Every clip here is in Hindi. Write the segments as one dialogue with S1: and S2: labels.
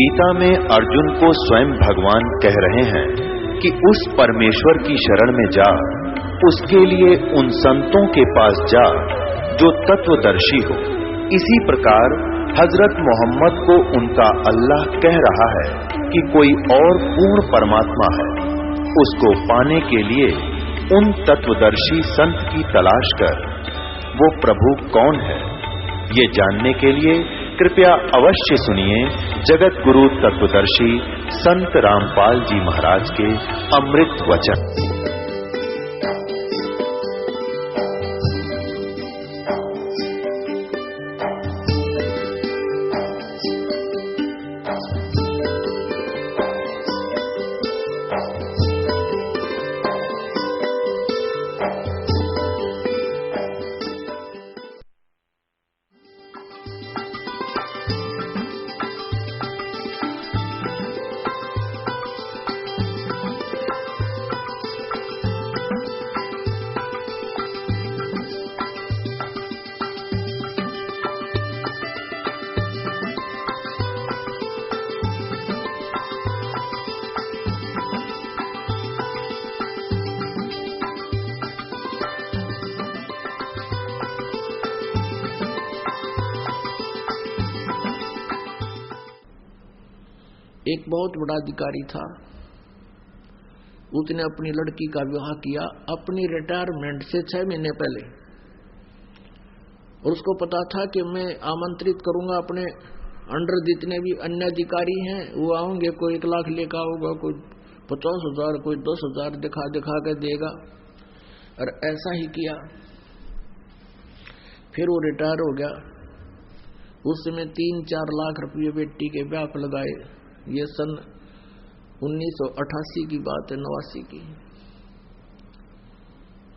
S1: गीता में अर्जुन को स्वयं भगवान कह रहे हैं कि उस परमेश्वर की शरण में जा, उसके लिए उन संतों के पास जा जो तत्वदर्शी हो। इसी प्रकार हजरत मोहम्मद को उनका अल्लाह कह रहा है कि कोई और पूर्ण परमात्मा है। उसको पाने के लिए उन तत्वदर्शी संत की तलाश कर। वो प्रभु कौन है, ये जानने के लिए कृपया अवश्य सुनिए जगत गुरु तत्वदर्शी संत रामपाल जी महाराज के अमृत वचन।
S2: एक बहुत बड़ा अधिकारी था। उसने अपनी लड़की का विवाह किया अपनी रिटायरमेंट से 6 महीने पहले, और उसको पता था कि मैं आमंत्रित करूंगा अपने अंडर जितने भी अन्य अधिकारी हैं, वो आएंगे। कोई 1 लाख लेकर आऊंगा, कोई 50,000, कोई 10,000 दिखा दिखा के देगा। और ऐसा ही किया। फिर वो रिटायर हो गया। उस समय 3-4 लाख रुपये बेटी के ब्याह पर लगाए। ये सन 1988 की बात है, 89 की।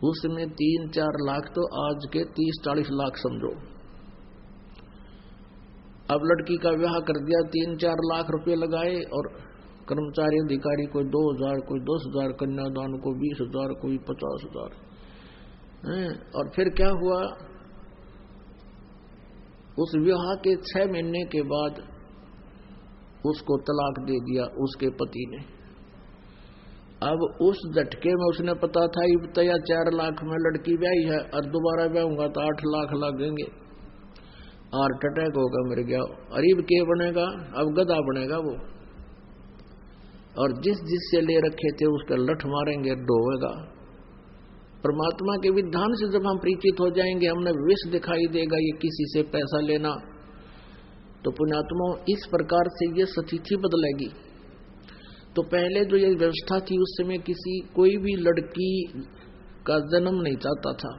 S2: उसमें 3-4 लाख तो आज के 30-40 लाख समझो। अब लड़की का विवाह कर दिया, 3-4 लाख रुपए लगाए, और कर्मचारी अधिकारी कोई 2,000, कोई 10,000, कन्यादान को 20,000, कोई 50,000। और फिर क्या हुआ, उस विवाह के 6 महीने के बाद उसको तलाक दे दिया उसके पति ने। अब उस झटके में उसने पता था इब्तया 4 लाख में लड़की ब्याही है, और दोबारा ब्याहूंगा तो 8 लाख लगेंगे, हार्ट अटैक होगा, मर गया। अरीब के बनेगा, अब गधा बनेगा वो। और जिससे ले रखे थे उसका लठ मारेंगे, ढोएगा। परमात्मा के विधान से जब हम परिचित हो जाएंगे, हमने विष दिखाई देगा ये किसी से पैसा लेना, तो पुण्यात्मा इस प्रकार से ये स्थिति बदलेगी। तो पहले जो ये व्यवस्था थी, उस समय कोई भी लड़की का जन्म नहीं चाहता था।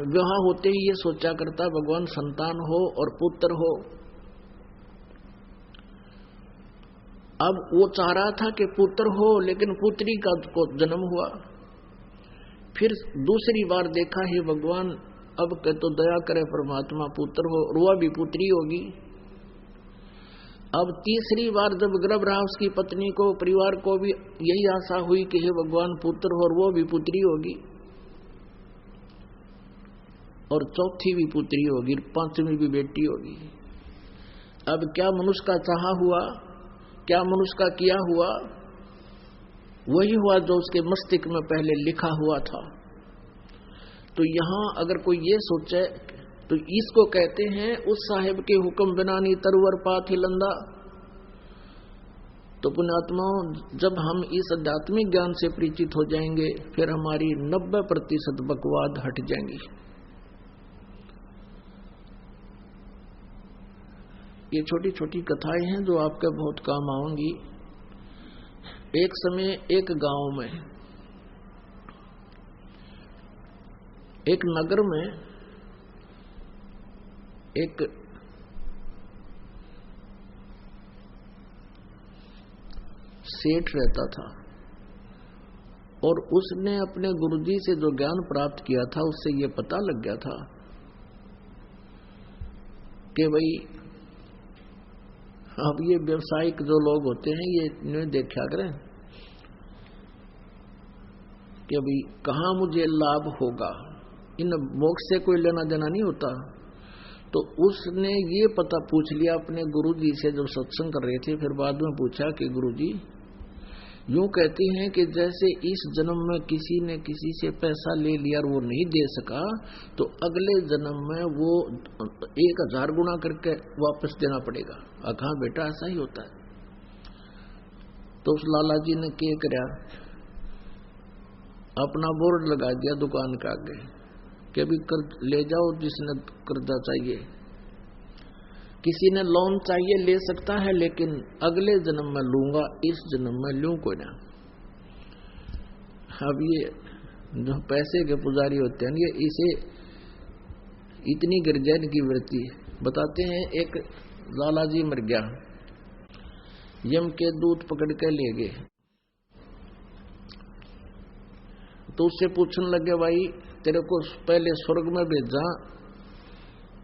S2: विवाह होते ही ये सोचा करता भगवान संतान हो और पुत्र हो। अब वो चाह रहा था कि पुत्र हो, लेकिन पुत्री का को जन्म हुआ। फिर दूसरी बार देखा, हे भगवान अब के तो दया करे परमात्मा, पुत्र हो, और वह भी पुत्री होगी। अब तीसरी बार जब गर्भ रहा, उसकी पत्नी को, परिवार को भी यही आशा हुई कि हे भगवान पुत्र हो, और वो भी पुत्री होगी, और चौथी भी पुत्री होगी, 5वीं भी बेटी होगी। अब क्या मनुष्य का चाहा हुआ, क्या मनुष्य का किया हुआ, वही हुआ जो उसके मस्तिष्क में पहले लिखा हुआ था। तो यहां अगर कोई ये सोचे तो इसको कहते हैं उस साहेब के हुक्म बिना नी तरवर पात हिलंदा। तो पुण्यात्माओं, जब हम इस आध्यात्मिक ज्ञान से परिचित हो जाएंगे, फिर हमारी 90% बकवाद हट जाएंगी। ये छोटी छोटी कथाएं हैं जो आपके बहुत काम आएंगी। एक समय एक गांव में, एक नगर में एक सेठ रहता था, और उसने अपने गुरुजी से जो ज्ञान प्राप्त किया था, उससे ये पता लग गया था कि भाई अब ये व्यवसायिक जो लोग होते हैं, ये इन्हें देखा करें कि अभी कहाँ मुझे लाभ होगा। इन मोक्ष से कोई लेना देना नहीं होता। तो उसने ये पता पूछ लिया अपने गुरुजी से जब सत्संग कर रहे थे, फिर बाद में पूछा कि गुरुजी यूं कहती हैं कि जैसे इस जन्म में किसी ने किसी से पैसा ले लिया और वो नहीं दे सका, तो अगले जन्म में वो 1000 गुना करके वापस देना पड़ेगा। कहा बेटा ऐसा ही होता है। तो उस लाला जी ने क्या किया, अपना बोर्ड लगा दिया दुकान के आगे कि अभी कर्ज ले जाओ, जिसने कर्जा चाहिए, किसी ने लोन चाहिए ले सकता है, लेकिन अगले जन्म में लूंगा, इस जन्म में लूं को ना। अब ये जो पैसे के पुजारी होते हैं, ये इसे इतनी गिरजैन की वृत्ति बताते हैं। एक लाला जी मर गया, यम के दूत पकड़ के ले गए, तो उससे पूछने लगे भाई तेरे को पहले स्वर्ग में भेजा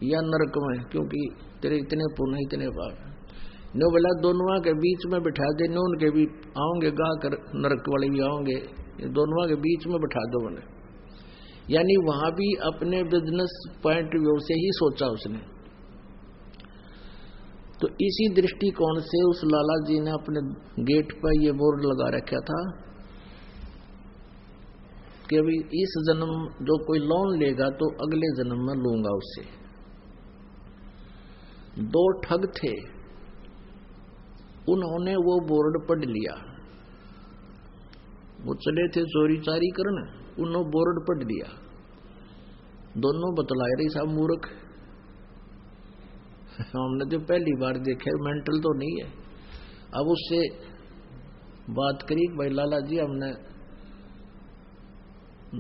S2: या नरक में, क्योंकि तेरे इतने पुण्य इतने पाप। नो बोला दोनों के बीच में बिठा दे, नो उनके भी आओगे गा कर, नरक वाले भी आओगे, दोनों के बीच में बिठा दो मैंने। यानी वहां भी अपने बिजनेस पॉइंट व्यू से ही सोचा उसने। तो इसी दृष्टिकोण से उस लाला जी ने अपने गेट पर ये बोर्ड लगा रखा था कि अभी इस जन्म जो कोई लोन लेगा तो अगले जन्म में लूंगा उससे। 2 ठग थे, उन्होंने वो बोर्ड पढ़ लिया, वो चले थे चोरी चारी करने, उन्होंने बोर्ड पढ़ लिया। दोनों बतलाए रही साहब मूर्ख, हमने तो पहली बार देखा, मेंटल तो नहीं है। अब उससे बात करी भाई लाला जी हमने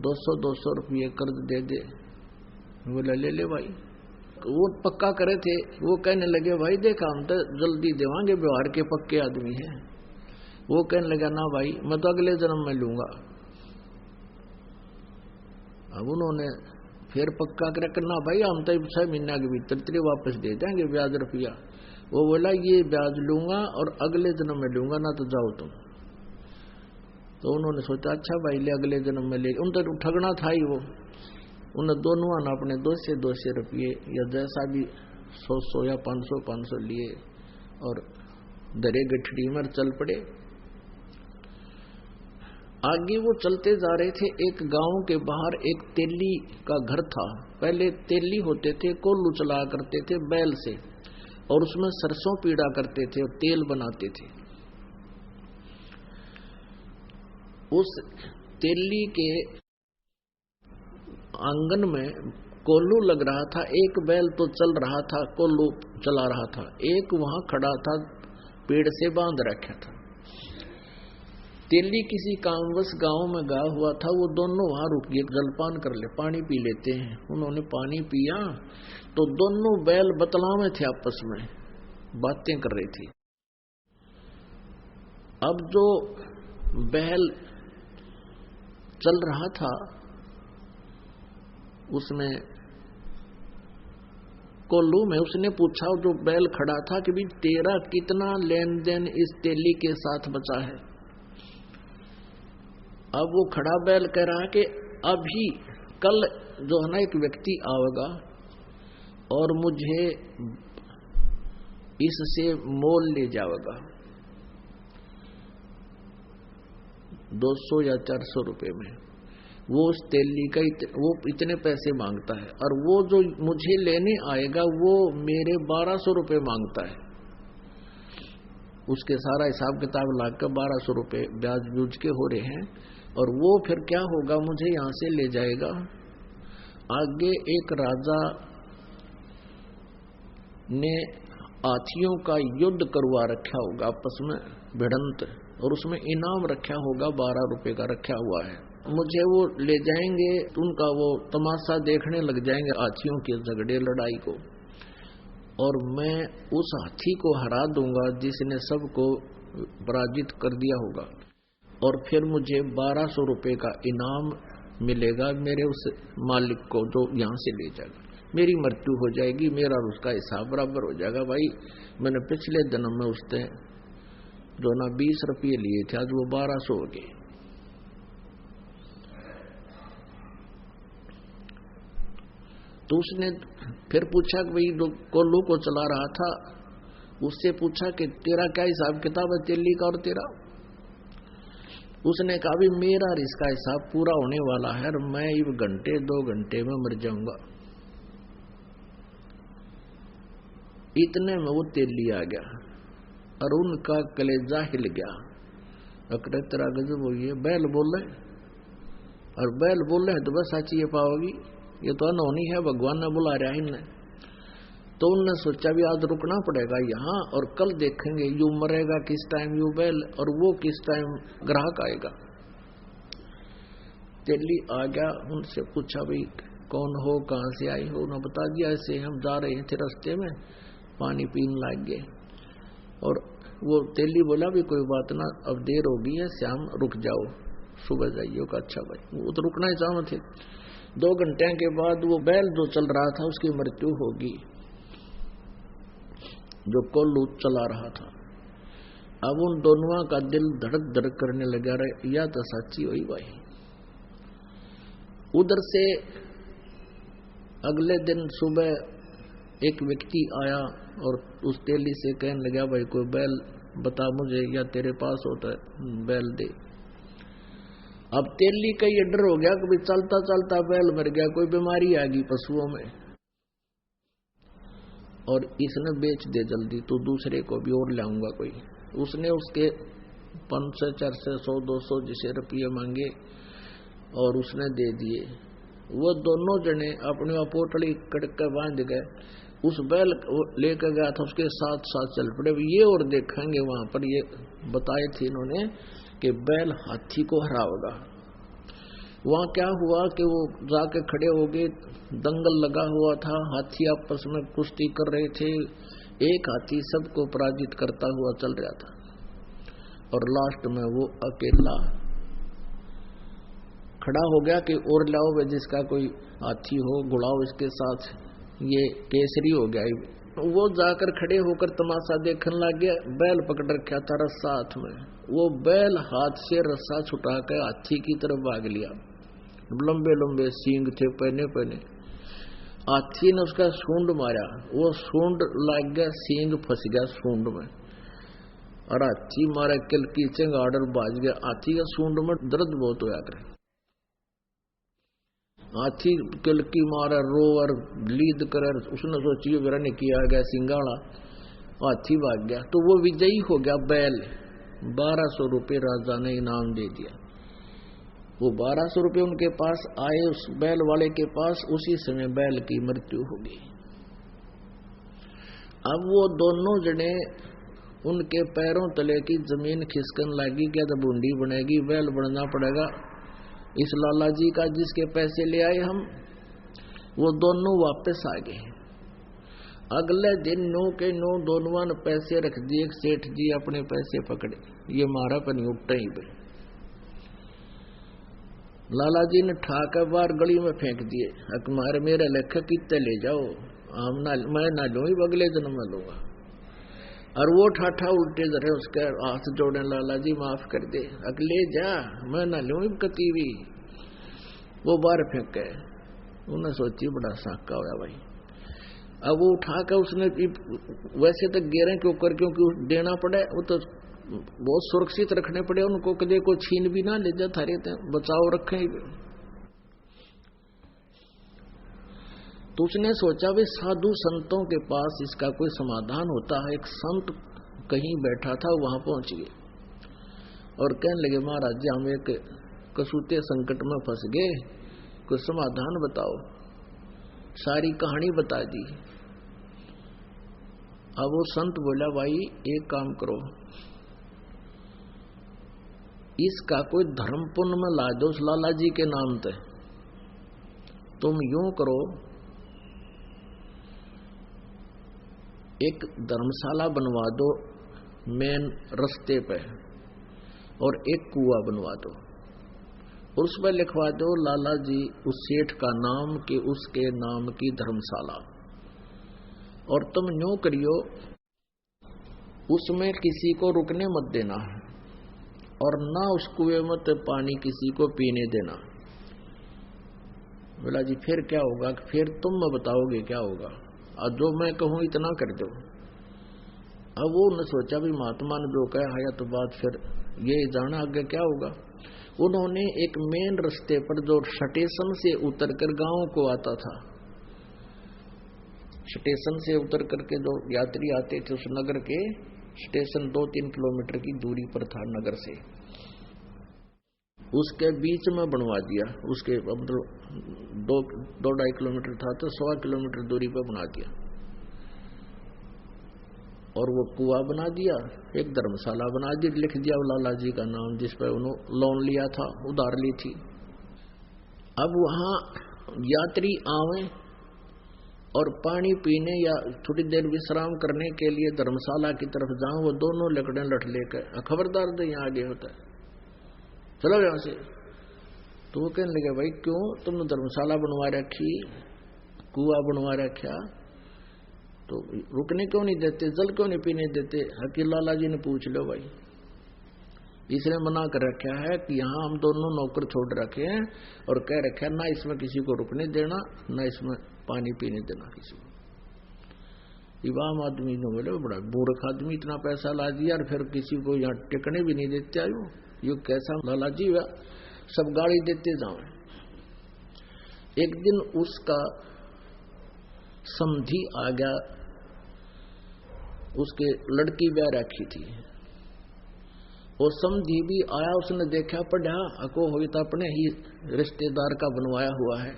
S2: 200 रुपये कर्ज दे दे। बोले ले ले भाई। वो पक्का करे थे, वो कहने लगे भाई देखा हम तो जल्दी देवांगे, व्यवहार के पक्के आदमी हैं। वो कहने लगा ना भाई मैं तो अगले जन्म में लूंगा। अब उन्होंने फिर पक्का करे करना भाई हम तो 6 महीने के भीतर तेरे वापस दे देंगे ब्याज रुपया। वो बोला ये ब्याज लूंगा और अगले जन्म में लूंगा, ना तो जाओ तुम। तो उन्होंने सोचा अच्छा भाई ले अगले जन्म में ले, उन तो ठगना था ही वो। उन दोनों ने अपने 200 रुपये या जैसा भी 100 या 500 लिए और दरे गठड़ी में चल पड़े। आगे वो चलते जा रहे थे, एक गांव के बाहर एक तेली का घर था। पहले तेली होते थे, कोल्लू चला करते थे बैल से, और उसमें सरसों पीड़ा करते थे और तेल बनाते थे। उस तेली के आंगन में कोल्लू लग रहा था, एक बैल तो चल रहा था, कोल्लू चला रहा था, एक वहां खड़ा था पेड़ से बांध रखा था। तेली किसी कामवश गांव में गा हुआ था, वो दोनों वहां रुक गए, जलपान कर ले, पानी पी लेते हैं। उन्होंने पानी पिया तो दोनों बैल बतलावे थे, आपस में बातें कर रही थी। अब जो बैल चल रहा था उसमें कोल्लू में उसने पूछा जो बैल खड़ा था कि भी तेरा कितना लेन देन इस तेली के साथ बचा है। अब वो खड़ा बैल कह रहा कि अभी कल जो है ना एक व्यक्ति आएगा और मुझे इससे मोल ले जाएगा 200 या 400 रुपए में। वो उस तेली का वो इतने पैसे मांगता है, और वो जो मुझे लेने आएगा वो मेरे 1200 रुपए मांगता है। उसके सारा हिसाब किताब लाकर 1200 रुपए ब्याज बूझ के हो रहे हैं। और वो फिर क्या होगा, मुझे यहां से ले जाएगा। आगे एक राजा ने हाथियों का युद्ध करवा रखा होगा आपस में भिड़ंत, और उसमें इनाम रखा होगा 12 रुपए का रखा हुआ है। मुझे वो ले जाएंगे, उनका वो तमाशा देखने लग जाएंगे हाथियों के झगड़े लड़ाई को, और मैं उस हाथी को हरा दूंगा जिसने सबको पराजित कर दिया होगा, और फिर मुझे 1200 रुपए का इनाम मिलेगा मेरे उस मालिक को जो यहाँ से ले जाएगा। मेरी मृत्यु हो जाएगी, मेरा और उसका हिसाब बराबर हो जाएगा। भाई मैंने पिछले जन्म में उससे जो ना 20 रुपये लिए थे, आज वो 1200 हो गए। तो उसने फिर पूछा कि भाई कोल्लू को चला रहा था, उससे पूछा कि तेरा क्या हिसाब किताब है तेली का और तेरा? उसने कहा भी मेरा और इसका हिसाब पूरा होने वाला है और मैं ये घंटे 2 घंटे में मर जाऊंगा। इतने में वो तेली आ गया और उनका कलेजा हिल गया। अकड़े तेरा गजब हो गया, बैल बोले और बैल बोले है तो बस साची ये पाओगी, ये तो अनहोनी है, भगवान ने बुला रहा है इन्हें। तो उनने सोचा भी आज रुकना पड़ेगा यहाँ और कल देखेंगे यू मरेगा किस टाइम यू बैल और वो किस टाइम ग्राहक आएगा। तेली आ गया, उनसे पूछा भाई कौन हो, कहाँ से आई हो? उन्होंने बता दिया ऐसे हम जा रहे थे, रास्ते में पानी पीने लग गए। और वो तेली बोला भी कोई बात ना, अब देर हो गई है, शाम रुक जाओ, सुबह जाइए का। अच्छा भाई, वो तो रुकना ही चाह थे। 2 घंटे के बाद वो बैल जो चल रहा था उसकी मृत्यु होगी, जो कोल्लू चला रहा था। अब उन दोनों का दिल धड़क धड़क करने लगा, रहे या तो सच्ची हुई भाई। उधर से अगले दिन सुबह एक व्यक्ति आया और उस तेली से कहने लगा भाई कोई बैल बता मुझे, या तेरे पास होता है बैल दे। अब तेली का ये डर हो गया कि भाई चलता चलता बैल मर गया, कोई बीमारी आ गई पशुओं में और इसने बेच दे जल्दी, तो दूसरे को भी और लाऊंगा कोई। उसने उसके 500 400 100 200 जिसे रुपये मांगे और उसने दे दिए। वो दोनों जने अपनी पोटली कटक बांध गए, उस बैल लेकर गया था उसके साथ साथ चल पड़े। ये और देखेंगे वहां पर ये बताए थे इन्होंने कि बैल हाथी को हराएगा। वहां क्या हुआ कि वो जाके खड़े हो गए, दंगल लगा हुआ था, हाथी आपस में कुश्ती कर रहे थे। एक हाथी सबको पराजित करता हुआ चल रहा था और लास्ट में वो अकेला खड़ा हो गया कि और लाओ वे जिसका कोई हाथी हो, गुड़ाओ इसके साथ, ये केसरी हो गया। वो जाकर खड़े होकर तमाशा देखने लग गया। बैल पकड़ रखा था रस्सा हाथ में, वो बैल हाथ से रस्सा छुटा कर हाथी की तरफ भाग लिया। लंबे लंबे सींग थे पहने पहने। हाथी ने उसका सूंड मारा, वो सूंड लग गया, सींग फंस गया सूंड में और हाथी मारा किल की चंगाड़ बाज गया। हाथी का सूंड में दर्द बहुत होया करे। हाथी किल की मारा, रो और लीद कर, उसने सोची मेरा ने किया गया सिंगाड़ा, हाथी भाग गया। तो वो विजयी हो गया बैल। 1200 रुपये राजा ने इनाम दे दिया। वो 1200 रुपये उनके पास आए उस बैल वाले के पास, उसी समय बैल की मृत्यु हो गई। अब वो दोनों जने उनके पैरों तले की जमीन खिसकन लगी, क्या तो बूंदी बनेगी, बैल बनना पड़ेगा इस लाला जी का जिसके पैसे ले आए हम। वो दोनों वापस आ गए। अगले दिन 9 के 9 दोनों ने पैसे रख दिए। सेठ जी अपने पैसे पकड़े, ये मारा पर नहीं उठा ही पे। लाला जी ने ठाकर बाहर गली में फेंक दिए। अकमार मेरे लेखक कितने ले जाओ, हम ना मैं ना लू, अगले दिन में लूंगा। और वो ठाठा उल्टे जरे उसके हाथ जोड़े, लाला जी माफ कर दे, अगले जा मैं ना लू कती भी। वो बाहर फेंक गए। उन्हें सोची बड़ा साका होया भाई। अब वो उठाकर उसने वैसे तो गेरे क्यों कर, क्योंकि देना पड़े, वो तो बहुत सुरक्षित रखने पड़े उनको, कदे को छीन भी ना ले जा, थारे बचाव रखे। तो उसने सोचा भी साधु संतों के पास इसका कोई समाधान होता है। एक संत कहीं बैठा था, वहां पहुंच गए और कहने लगे महाराज जी हम एक कसूते संकट में फंस गए, कोई समाधान बताओ। सारी कहानी बता दी। अब वो संत बोला भाई एक काम करो, इसका कोई धर्म पुण्य में ला दो उस लाला जी के नाम पे। तुम यूं करो, एक धर्मशाला बनवा दो मेन रास्ते पे और एक कुआं बनवा दो, उस पर लिखवा दो लाला जी उस सेठ का नाम कि उसके नाम की धर्मशाला। और तुम यूं करियो, उसमें किसी को रुकने मत देना और ना उस कुएं में पानी किसी को पीने देना। बोला जी फिर क्या होगा? फिर तुम बताओगे क्या होगा, और जो मैं कहूं इतना कर दो। अब वो ने सोचा भी महात्मा ने जो कहा है तो बात फिर ये जाना आगे क्या होगा। उन्होंने एक मेन रास्ते पर जो स्टेशन से उतरकर गांव को आता था, स्टेशन से उतर करके जो यात्री आते थे उस नगर के स्टेशन 2-3 किलोमीटर की दूरी पर था नगर से, उसके बीच में बनवा दिया। उसके मतलब 2-2.5 किलोमीटर था तो 1.25 किलोमीटर दूरी पर बना दिया, और वो कुआं बना दिया, एक धर्मशाला बना दी, लिख दिया लाला जी का नाम जिस पर उन्होंने लोन लिया था, उधार ली थी। अब वहां यात्री आवे और पानी पीने या थोड़ी देर विश्राम करने के लिए धर्मशाला की तरफ जाऊं, वो दोनों लकड़े लठ लेकर खबरदार दे यहाँ आगे होता है, चलो यहां से। तो वो कहने लगे भाई क्यों, तुमने धर्मशाला बनवा रखी, कुआं बनवा रखा, तो रुकने क्यों नहीं देते, जल क्यों नहीं पीने देते? हकीम लाला जी ने पूछ लो भाई, इसने मना कर रखा है कि यहाँ हम दोनों नौकर छोड़ रखे हैं और कह रखा है ना इसमें किसी को रुकने देना, ना इसमें पानी पीने देना किसी को। इमाम आदमी ने बोले बड़ा मूर्ख आदमी, इतना पैसा ला दिया और फिर किसी को यहाँ टिकने भी नहीं देते आयो, ये कैसा लाला जी हुआ, सब गाड़ी देते जाओ। एक दिन उसका समधी आ गया, उसके लड़की ब्याह रखी थी, वो समधी भी आया, उसने देखा पढ़ा अको हो तो अपने ही रिश्तेदार का बनवाया हुआ है,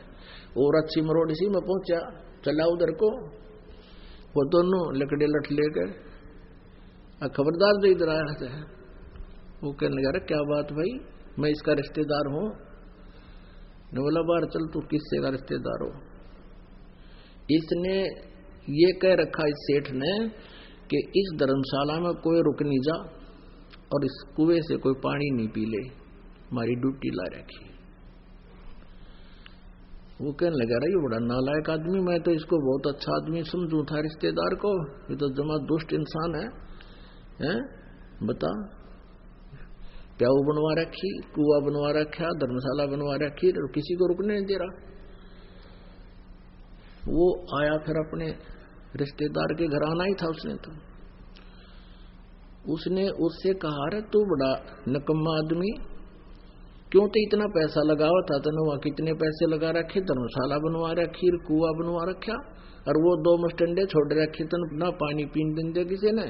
S2: और अच्छी मरोड़ इसी में पहुंचा, चला उधर को, वो दोनों लकड़े लठ ले गए, खबरदार जो इधर आया है। वो कहने लगा क्या बात भाई, मैं इसका रिश्तेदार हूं। ने बोला बाहर चल, तू किससे का रिश्तेदार हो? इसने ये कह रखा इस सेठ ने कि इस धर्मशाला में कोई रुक नहीं जा और इस कुएं से कोई पानी नहीं पी ले, हमारी ड्यूटी ला रखी। वो कहने लगा रहा ये बड़ा नालायक आदमी, मैं तो इसको बहुत अच्छा आदमी समझू था रिश्तेदार को, ये तो जमा दुष्ट इंसान है? बता, प्याऊ बनवा रखी, कुआं बनवा रखा, धर्मशाला बनवा रखी, और किसी को रुकने नहीं दे रहा। वो आया फिर अपने रिश्तेदार के घर आना ही था उसने, तो उसने उससे कहा रे तू बड़ा नकम्मा आदमी, क्यों तो इतना पैसा लगावा था, तने वहां कितने पैसे लगा रखे, धर्मशाला बनवा रखी, कुआं बनवा रखा, और वो 2 मस्टंडे छोड़ रखे, तन ना पानी पीने देते किसी ने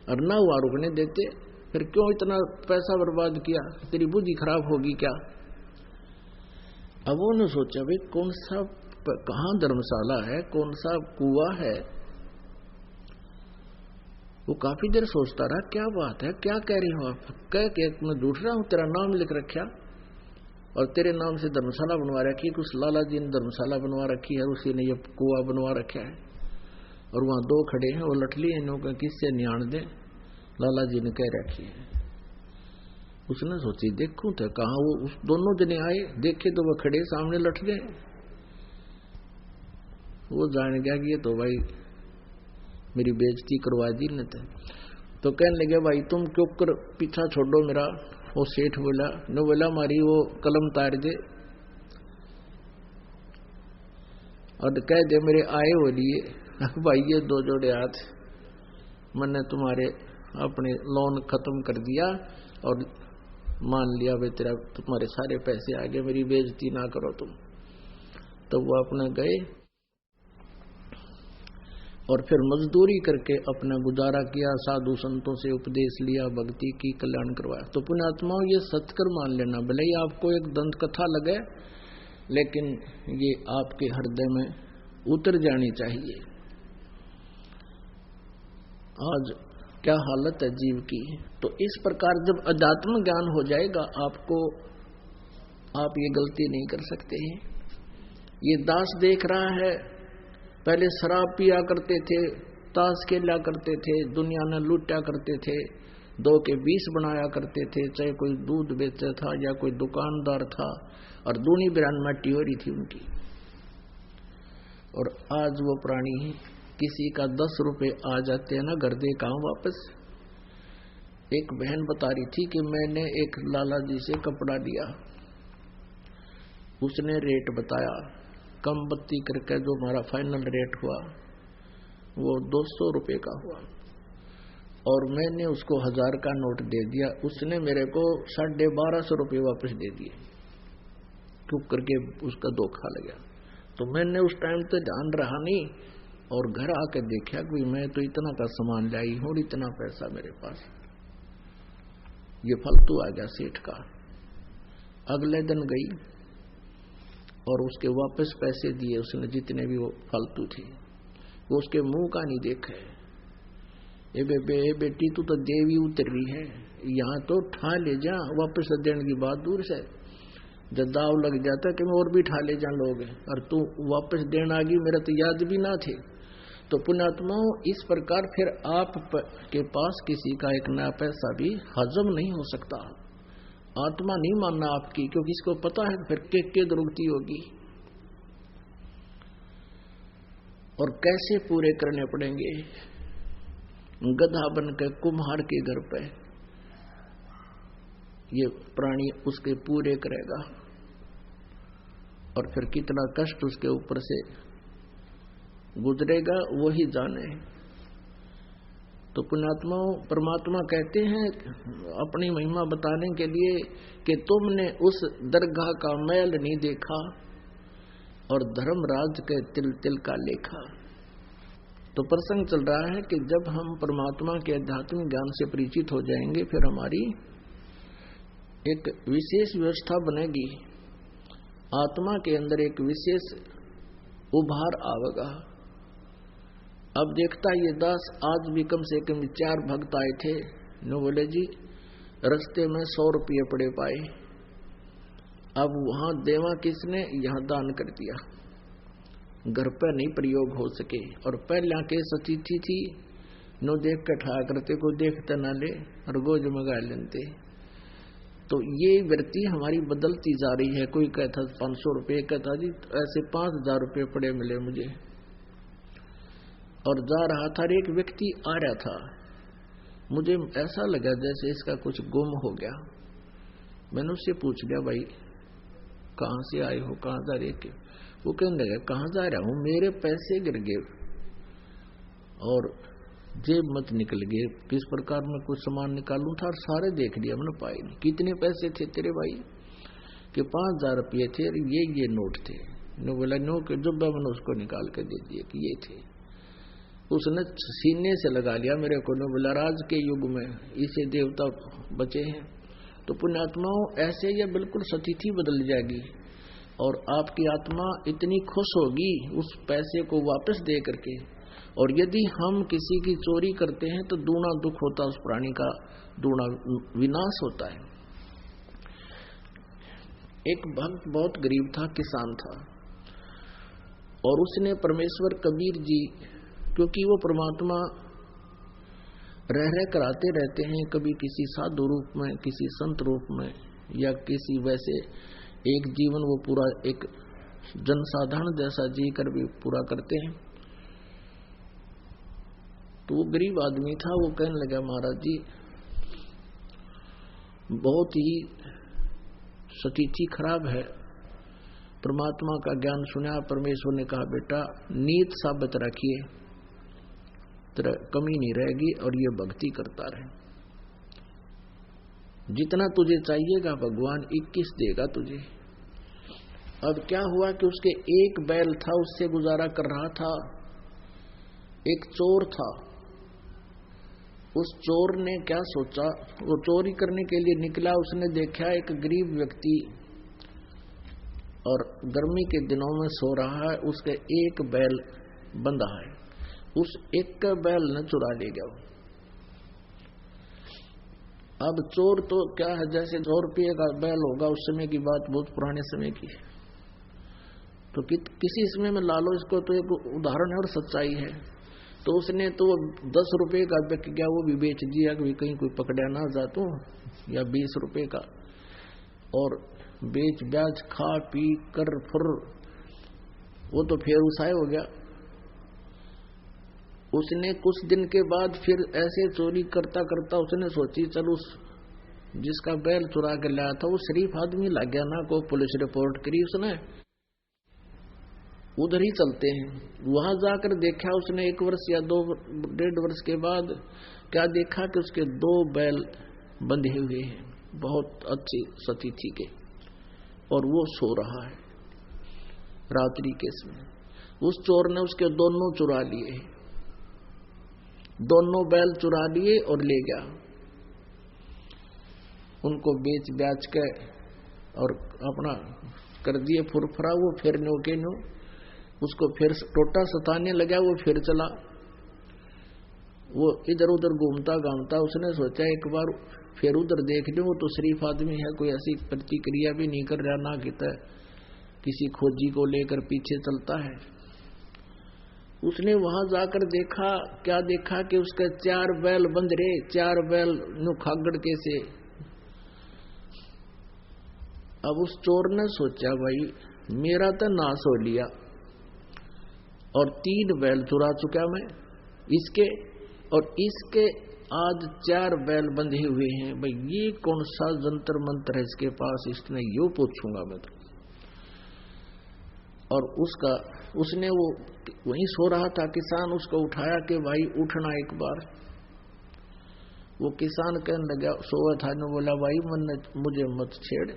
S2: और ना वहां रुकने देते, फिर क्यों इतना पैसा बर्बाद किया, तेरी बुद्धि खराब होगी क्या? अब उन्होंने सोचा भाई कौन सा, कहाँ धर्मशाला है, कौन सा कुआं है। वो काफी देर सोचता रहा, क्या बात है, क्या कह रही हो आप? कह के मैं झूठ रहा हूं, तेरा नाम लिख रखा और तेरे नाम से धर्मशाला बनवा रखी, कुछ लाला जी ने धर्मशाला बनवा रखी है, उसी ने ये कुआं बनवा रखा है, और वहां 2 खड़े हैं, वो लटली इन लोगों किससे न्याण दे, लाला जी ने कह रखी है। उसने सोची देखूं तो कहा, वो उस दोनों जने आए, देखे तो वो खड़े सामने लट गए। वो जान गया कि ये तो भाई मेरी बेइज्जती करवा दी न। तो कहने लगे भाई तुम क्यों कर पीछा छोड़ो मेरा। वो सेठ बोला, न बोला मारी वो कलम तार दे और कह दे मेरे आए हो लिए भाई ये 2 जोड़े हाथ, मैंने तुम्हारे अपने लोन खत्म कर दिया और मान लिया भाई तेरा तुम्हारे सारे पैसे आ गए, मेरी बेइज्जती ना करो तुम। तो वो अपना गए और फिर मजदूरी करके अपना गुजारा किया, साधु संतों से उपदेश लिया, भक्ति की, कल्याण करवाया। तो पुण्यात्माओं ये सत्कर मान लेना, भले ही आपको एक दंत कथा लगे लेकिन ये आपके हृदय में उतर जानी चाहिए। आज क्या हालत है जीव की। तो इस प्रकार जब अध्यात्म ज्ञान हो जाएगा आपको, आप ये गलती नहीं कर सकते हैं। ये दास देख रहा है, पहले शराब पिया करते थे, ताश खेला करते थे, दुनिया में लूटा करते थे, 2 के 20 बनाया करते थे, चाहे कोई दूध बेचता था या कोई दुकानदार था, और दूनी बिरान मट्टी हो रही थी उनकी। और आज वो प्राणी किसी का 10 रुपए आ जाते हैं ना, घर दे कहाँ वापस। एक बहन बता रही थी कि मैंने एक लाला जी से कपड़ा लिया, उसने रेट बताया कम बत्ती करके जो हमारा फाइनल रेट हुआ वो 200 रुपये का हुआ, और मैंने उसको 1000 का नोट दे दिया। उसने मेरे को 1250 रुपये वापस दे दिए, चुप करके उसका धोखा लगा। तो मैंने उस टाइम तो ध्यान रहा नहीं, और घर आके देखा कि मैं तो इतना का सामान लाई हूं और इतना पैसा मेरे पास, ये फालतू आ गया सेठ का। अगले दिन गई और उसके वापस पैसे दिए उसने, जितने भी वो फालतू थे। वो उसके मुंह का नहीं देखा। ए बेटी तू तो देवी उतर रही है, यहाँ तो ठा ले जा, वापस देने की बात दूर से। जब दाव लग जाता कि मैं और भी ठा ले जा लोग, और तू वापस देना आ गई, मेरा तो याद भी ना थे। तो पुण्यात्माओं, इस प्रकार फिर आप के पास किसी का एक नया पैसा भी हजम नहीं हो सकता। आत्मा नहीं मानना आपकी, क्योंकि इसको पता है फिर के दुर्गति होगी और कैसे पूरे करने पड़ेंगे। गधा बनकर कुम्हार के घर पे ये प्राणी उसके पूरे करेगा, और फिर कितना कष्ट उसके ऊपर से गुजरेगा वही जाने। तो पुण्यात्माओं, परमात्मा कहते हैं अपनी महिमा बताने के लिए कि तुमने उस दरगाह का मैल नहीं देखा और धर्मराज के तिल तिल का लेखा। तो प्रसंग चल रहा है कि जब हम परमात्मा के आध्यात्मिक ज्ञान से परिचित हो जाएंगे, फिर हमारी एक विशेष व्यवस्था बनेगी, आत्मा के अंदर एक विशेष उभार आवेगा। अब देखता ये दास, आज भी कम से कम 4 भक्त आए थे, नो बोले जी रास्ते में 100 रुपये पड़े पाए। अब वहां देवा किसने, यहाँ दान कर दिया, घर पर नहीं प्रयोग हो सके। और पहला केस अतिथि थी, नो देख के ठा करते, को देखते ना ले और गोज मगा लेते। तो ये वृत्ति हमारी बदलती जा रही है। कोई कहता 500 रुपये, कहता जी ऐसे 5000 रुपये पड़े मिले मुझे। और जा रहा था, एक व्यक्ति आ रहा था, मुझे ऐसा लगा जैसे इसका कुछ गुम हो गया। मैंने उससे पूछ लिया, भाई कहाँ से आए हो, कहाँ जा रहे? वो कहने लगा, कहाँ जा रहा हूँ, मेरे पैसे गिर गए और जेब मत निकल गए, किस प्रकार मैं कुछ सामान निकालूं था और सारे देख लिया, मैंने पाए नहीं। कितने पैसे थे तेरे भाई? कि 5000 रुपये थे, ये नोट थे। नो बोला, नो के जब मैंने उसको निकाल के दे दिए कि ये थे। उसने सीने से लगा लिया मेरे को। नो बोला, राज के युग में इसे देवता बचे हैं। तो पुण्यात्माओं, ऐसे ये बिल्कुल स्थिति बदल जाएगी और आपकी आत्मा इतनी खुश होगी उस पैसे को वापस दे करके। और यदि हम किसी की चोरी करते हैं तो दूना दुख होता, उस प्राणी का दूना विनाश होता है। एक भक्त बहुत गरीब था, किसान था, और उसने परमेश्वर कबीर जी, क्योंकि वो परमात्मा रह कर आते रहते हैं, कभी किसी साधु रूप में, किसी संत रूप में, या किसी वैसे एक जीवन वो पूरा एक जनसाधारण जैसा जी कर भी पूरा करते हैं। तो वो गरीब आदमी था, वो कहने लगा, महाराज जी बहुत ही स्थिति खराब है, परमात्मा का ज्ञान सुना, परमेश्वर ने कहा बेटा नीत साबित रखिए, तेरा कमी नहीं रहेगी और ये भक्ति करता रहे, जितना तुझे चाहिएगा भगवान 21 देगा तुझे। अब क्या हुआ कि उसके एक बैल था, उससे गुजारा कर रहा था। एक चोर था, उस चोर ने क्या सोचा, वो चोरी करने के लिए निकला, उसने देखा एक गरीब व्यक्ति और गर्मी के दिनों में सो रहा है, उसके एक बैल बंधा है, उस एक का बैल न चुरा ले गया। अब चोर तो क्या है, जैसे 100 रुपये का बैल होगा, उस समय की बात, बहुत पुराने समय की है, तो किसी समय में लालो इसको, तो एक उदाहरण है और सच्चाई है। तो उसने तो 10 रुपये का बिक गया, वो भी बेच दिया कि कहीं कोई पकड़ा ना जाता, या 20 रुपये का, और बेच ब्याज खा पी कर फुर वो तो फिर उसाए हो गया। उसने कुछ दिन के बाद फिर ऐसे चोरी करता करता उसने सोची, चल उस जिसका बैल चुरा के लाया था वो शरीफ आदमी लग गया ना, को पुलिस रिपोर्ट करी उसने, उधर ही चलते हैं। वहां जाकर देखा उसने 1 वर्ष या 2-1.5 वर्ष के बाद क्या देखा कि उसके 2 बैल बंधे हुए हैं, बहुत अच्छी सतिथि के, और वो सो रहा है रात्रि के समय। उस चोर ने उसके दोनों चुरा लिए, दोनों बैल चुरा लिए और ले गया। उनको बेच ब्याच के और अपना कर दिए फुरफुरा। वो फिर न्यो के न्यो उसको फिर टोटा सताने लगा। वो फिर चला, वो इधर उधर घूमता घामता। उसने सोचा एक बार फिर उधर देख लो, वो तो शरीफ आदमी है, कोई ऐसी प्रतिक्रिया भी नहीं कर रहा, ना किता किसी खोजी को लेकर पीछे चलता है। उसने वहां जाकर देखा, क्या देखा कि उसके 4 बैल बंध रहे, 4 बैल खागड़ के से। अब उस चोर ने सोचा भाई मेरा तो नाश हो लिया और 3 बैल चुरा चुका मैं इसके, और इसके आज 4 बैल बंधे हुए हैं। भाई ये कौन सा जंतर मंत्र है इसके पास, इसने यो पूछूंगा मैं तो। और उसने वो वहीं सो रहा था किसान, उसको उठाया कि भाई उठना एक बार। वो किसान कहने लगा, सोया था ने बोला भाई मुझे मत छेड़,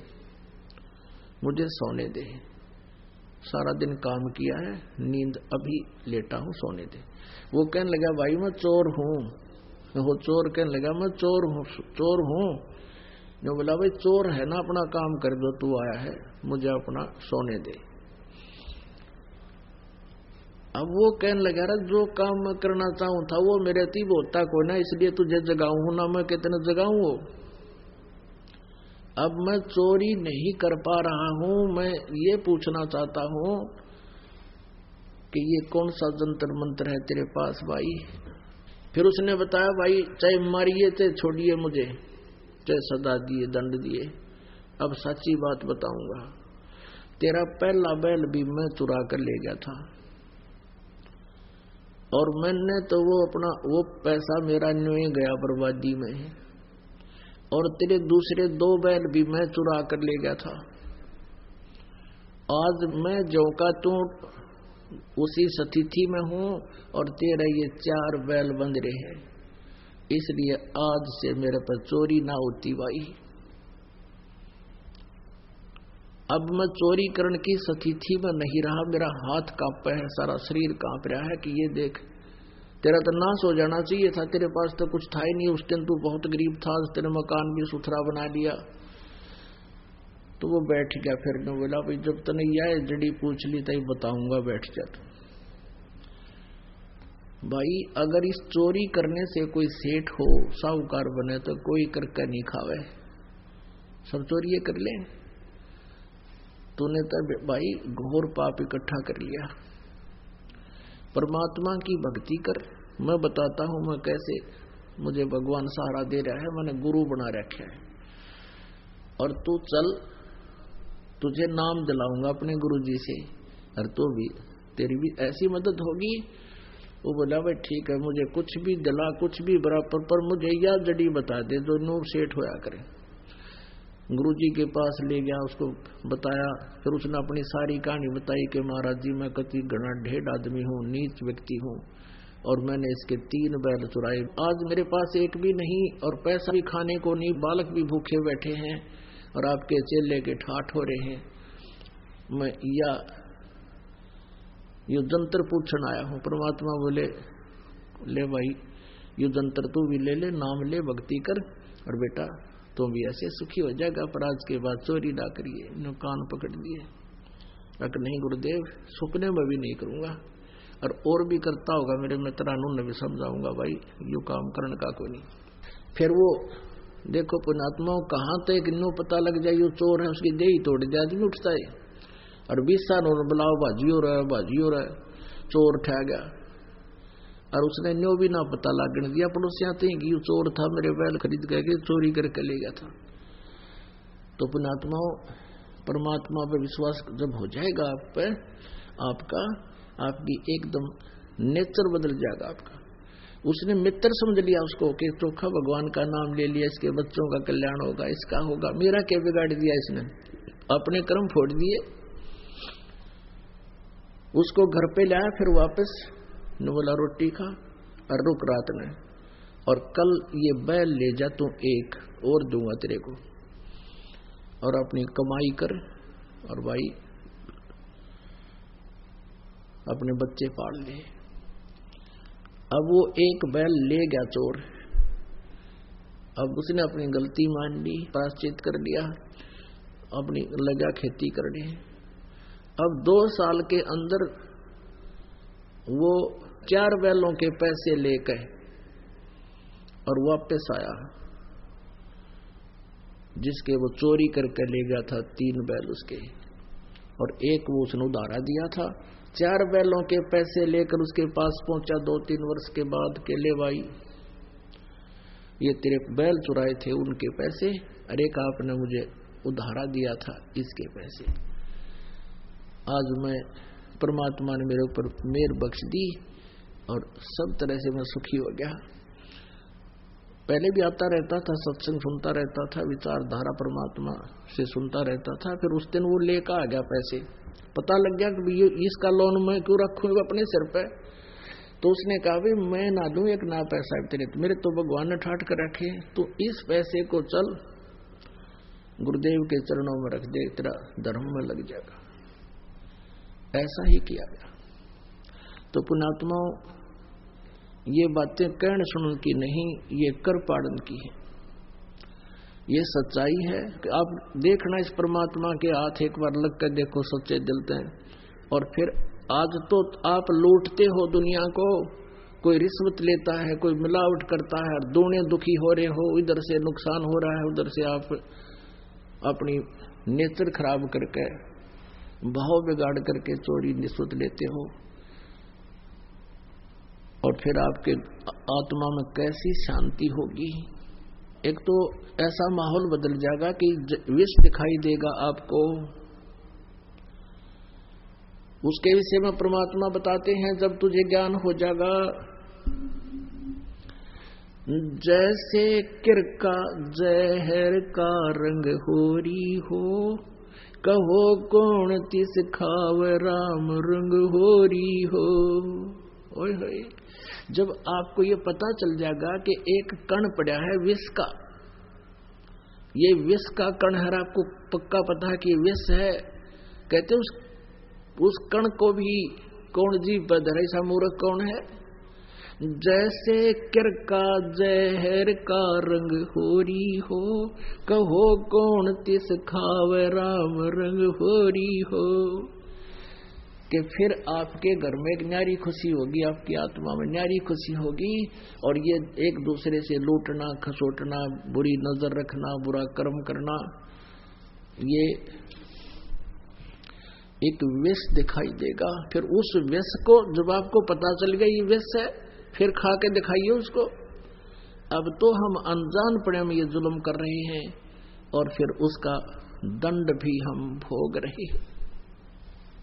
S2: मुझे सोने दे, सारा दिन काम किया है, नींद अभी लेटा हूं, सोने दे। वो कहने लगा भाई मैं चोर हूं। वो चोर कहने लगा मैं चोर हूं। जो बोला भाई चोर है ना, अपना काम कर दो, तू आया है, मुझे अपना सोने दे। अब वो कहने लगा रहा जो काम मैं करना चाहूं था वो मेरे तीब होता को ना, इसलिए तुझे जगाऊं ना, मैं कितने जगाऊं वो। अब मैं चोरी नहीं कर पा रहा हूं, मैं ये पूछना चाहता हूं कि ये कौन सा जंतर मंत्र है तेरे पास भाई। फिर उसने बताया भाई चाहे मारिए चाहे छोड़िए मुझे, चाहे सदा दिए दंड दिए, अब सच्ची बात बताऊंगा, तेरा पहला बैल भी मैं चुरा कर ले गया था और मैंने तो वो पैसा मेरा न्यों गया बर्बादी में, और तेरे दूसरे 2 बैल भी मैं चुरा कर ले गया था। आज मैं जो का तू उसी स्थिति में हूं और तेरा ये 4 बैल बंध रहे हैं, इसलिए आज से मेरे पर चोरी ना होती भाई। अब मैं चोरी करने की स्थिति में नहीं रहा, मेरा हाथ कांप है, सारा शरीर कांप रहा है कि ये देख तेरा तो नाश हो जाना चाहिए था, तेरे पास तो कुछ था ही नहीं उस दिन, तू बहुत गरीब था, तेरे मकान भी सुथरा बना लिया। तो वो बैठ गया। फिर ने बोला भाई जब तने आए जड़ी पूछ ली तई बताऊंगा, बैठ जा तू। भाई अगर इस चोरी करने से कोई सेठ हो साहूकार बने तो कोई करके नहीं खावे, सब चोरी कर ले। तूने तो भाई घोर पाप इकट्ठा कर लिया। परमात्मा की भक्ति कर, मैं बताता हूं मैं कैसे मुझे भगवान सहारा दे रहा है, मैंने गुरु बना रखा है, और तू चल तुझे नाम दिलाऊंगा अपने गुरु जी से, और तो भी तेरी भी ऐसी मदद होगी। वो बोला भाई ठीक है, मुझे कुछ भी दिला, कुछ भी बराबर, पर मुझे यह जड़ी बता दे जो नूर सेठ होया करे। गुरुजी के पास ले गया, उसको बताया। फिर उसने अपनी सारी कहानी बताई कि महाराज जी मैं कति घना ढेर आदमी हूँ, नीच व्यक्ति हूँ, और मैंने इसके 3 बैल चुराए, आज मेरे पास एक भी नहीं और पैसा भी खाने को नहीं, बालक भी भूखे बैठे हैं और आपके चेले के ठाठ हो रहे हैं। मैं यो जंतर पूछन आया हूँ। परमात्मा बोले ले भाई यो जंतर तू भी ले ले, नाम ले, भक्ति कर, और बेटा तुम भी ऐसे सुखी हो जाएगा। पर आज के बाद चोरी ना करिए। नो कान पकड़ लिए, अगर नहीं गुरुदेव सुपने में भी नहीं करूंगा, और भी करता होगा मेरे मित्रानों ने भी समझाऊंगा भाई यो काम करने का कोई नहीं। फिर वो देखो पुण्यात्माओं कहाँ तक नो पता लग जाए यो चोर है, उसकी देही तोड़ दे आदमी उठता है, और 20 साल और बुलाओ बाजी हो रहा है, चोर ठह गया। और उसने न्यो भी ना पता लागने दिया, पड़ोसियां थे कि ये चोर था, मेरे बैल खरीद के चोरी करके ले गया था। तो पुण्यात्माओं परमात्मा पर विश्वास जब हो जाएगा आप पे, आपकी एकदम नेचर बदल जाएगा आपका। उसने मित्र समझ लिया उसको कि चोखा भगवान का नाम ले लिया, इसके बच्चों का कल्याण होगा, इसका होगा। मेरा क्या बिगाड़ दिया इसने, अपने कर्म फोड़ दिए। उसको घर पे लाया, फिर वापस न बोला रोटी खा और रुक रात में, और कल ये बैल ले जा, तू एक और दूंगा तेरे को, और अपनी कमाई कर और भाई अपने बच्चे पाल ले। अब वो एक बैल ले गया चोर, अब उसने अपनी गलती मान ली, प्रायश्चित कर लिया, अपनी लगा खेती करने। अब 2 साल के अंदर वो 4 बैलों के पैसे लेकर और वापस आया, जिसके वो चोरी करके ले गया था 3 बैल उसके, और एक वो उसने उधारा दिया था। 4 बैलों के पैसे लेकर उसके पास पहुंचा 2-3 वर्ष के बाद के, ले भाई ये तेरे बैल चुराए थे उनके पैसे, अरे का आपने मुझे उधारा दिया था इसके पैसे, आज मैं परमात्मा ने मेरे ऊपर मेहर बख्श दी और सब तरह से मैं सुखी हो गया। पहले भी आता रहता था, सत्संग सुनता रहता था, विचारधारा परमात्मा से सुनता रहता था। फिर उस दिन वो लेकर आ गया पैसे, पता लग गया कि इसका लोन मैं क्यों रखूं अपने सिर पे। तो उसने कहा भाई मैं ना दूं एक ना पैसा तेरे, मेरे तो भगवान ने ठाट कर रखे, तो इस पैसे को चल गुरुदेव के चरणों में रख दे, तेरा धर्म में लग जाएगा। ऐसा ही किया गया। तो पुण्यात्माओं, ये बातें कहने सुनने की नहीं, ये कर पाड़न की है। ये सच्चाई है कि आप देखना इस परमात्मा के हाथ एक बार लग कर देखो सच्चे दिल से। और फिर आज तो आप लूटते हो दुनिया को, कोई रिश्वत लेता है, कोई मिलावट करता है, दोनों दुखी हो रहे हो, इधर से नुकसान हो रहा है, उधर से आप अपनी नेचर खराब करके भाव बिगाड़ करके चोरी रिश्वत लेते हो, और फिर आपके आत्मा में कैसी शांति होगी। एक तो ऐसा माहौल बदल जाएगा कि विष दिखाई देगा आपको। उसके विषय में परमात्मा बताते हैं, जब तुझे ज्ञान हो जाएगा, जैसे किरका जहर का रंग होरी हो, कहो कौन तिस खाव राम रंग होरी हो। ओए होए, जब आपको ये पता चल जाएगा कि एक कण पड़ा है विष का, ये विष का कण है, आपको पक्का पता है कि विष है, कहते उस कण को भी कौन जीव पर धरे, ऐसा मूर्ख कौन है। जैसे किरका जहर का रंग होरी हो, कहो कौन तिस खाव राम रंग होरी हो। कि फिर आपके घर में एक न्यारी खुशी होगी, आपकी आत्मा में न्यारी खुशी होगी। और ये एक दूसरे से लूटना, खसोटना, बुरी नजर रखना, बुरा कर्म करना, ये एक विष दिखाई देगा। फिर उस विष को जब आपको पता चल गया ये विष है, फिर खा के दिखाइए उसको। अब तो हम अनजान पड़े में ये जुल्म कर रहे हैं, और फिर उसका दंड भी हम भोग रहे हैं।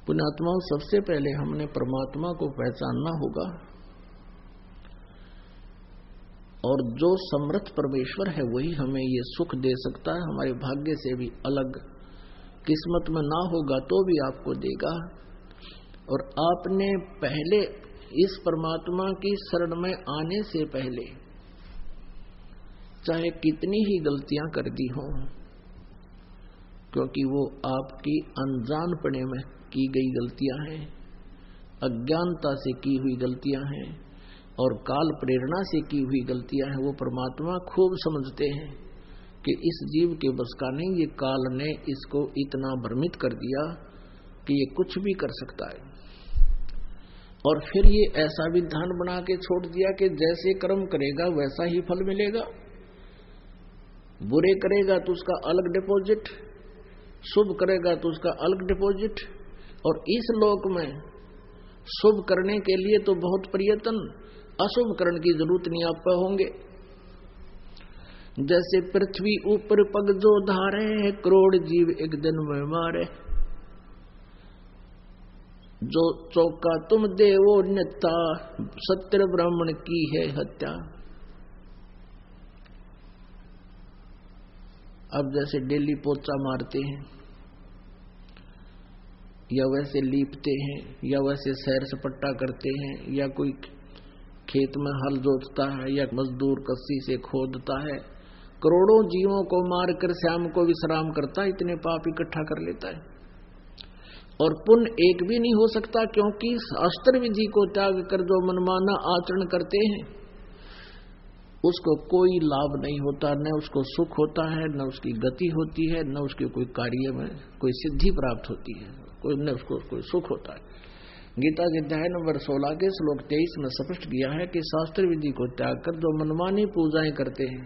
S2: पुण्यात्माओं, सबसे पहले हमने परमात्मा को पहचानना होगा, और जो समर्थ परमेश्वर है वही हमें ये सुख दे सकता है। हमारे भाग्य से भी अलग, किस्मत में ना होगा तो भी आपको देगा। और आपने पहले इस परमात्मा की शरण में आने से पहले चाहे कितनी ही गलतियां कर दी हों, क्योंकि वो आपकी अनजानपने में की गई गलतियां हैं, अज्ञानता से की हुई गलतियां हैं, और काल प्रेरणा से की हुई गलतियां हैं। वो परमात्मा खूब समझते हैं कि इस जीव के बस का नहीं, ये काल ने इसको इतना भ्रमित कर दिया कि ये कुछ भी कर सकता है। और फिर ये ऐसा विधान बना के छोड़ दिया कि जैसे कर्म करेगा वैसा ही फल मिलेगा। बुरे करेगा तो उसका अलग डिपॉजिट, शुभ करेगा तो उसका अलग डिपॉजिट। और इस लोक में शुभ करने के लिए तो बहुत प्रयत्न, अशुभ करने की जरूरत नहीं आप पे होंगे। जैसे पृथ्वी ऊपर पग जो धारे, करोड़ जीव एक दिन में मारे। जो चौका तुम देवो नेता, सत्य ब्राह्मण की है हत्या। अब जैसे डेली पोचा मारते हैं, या वैसे लीपते हैं, या वैसे सैर सपट्टा करते हैं, या कोई खेत में हल जोतता है, या मजदूर कस्सी से खोदता है, करोड़ों जीवों को मारकर श्याम को विश्राम करता, इतने पाप इकट्ठा कर लेता है। और पुण्य एक भी नहीं हो सकता, क्योंकि शास्त्र विधि को त्याग कर जो मनमाना आचरण करते हैं उसको कोई लाभ नहीं होता, न उसको सुख होता है, न उसकी गति होती है, न उसके कोई कार्य में कोई सिद्धि प्राप्त होती है, न उसको कोई सुख होता है। गीता के अध्याय नंबर 16 के श्लोक 23 में स्पष्ट किया है कि शास्त्र विधि को त्याग कर जो मनमानी पूजाएं करते हैं।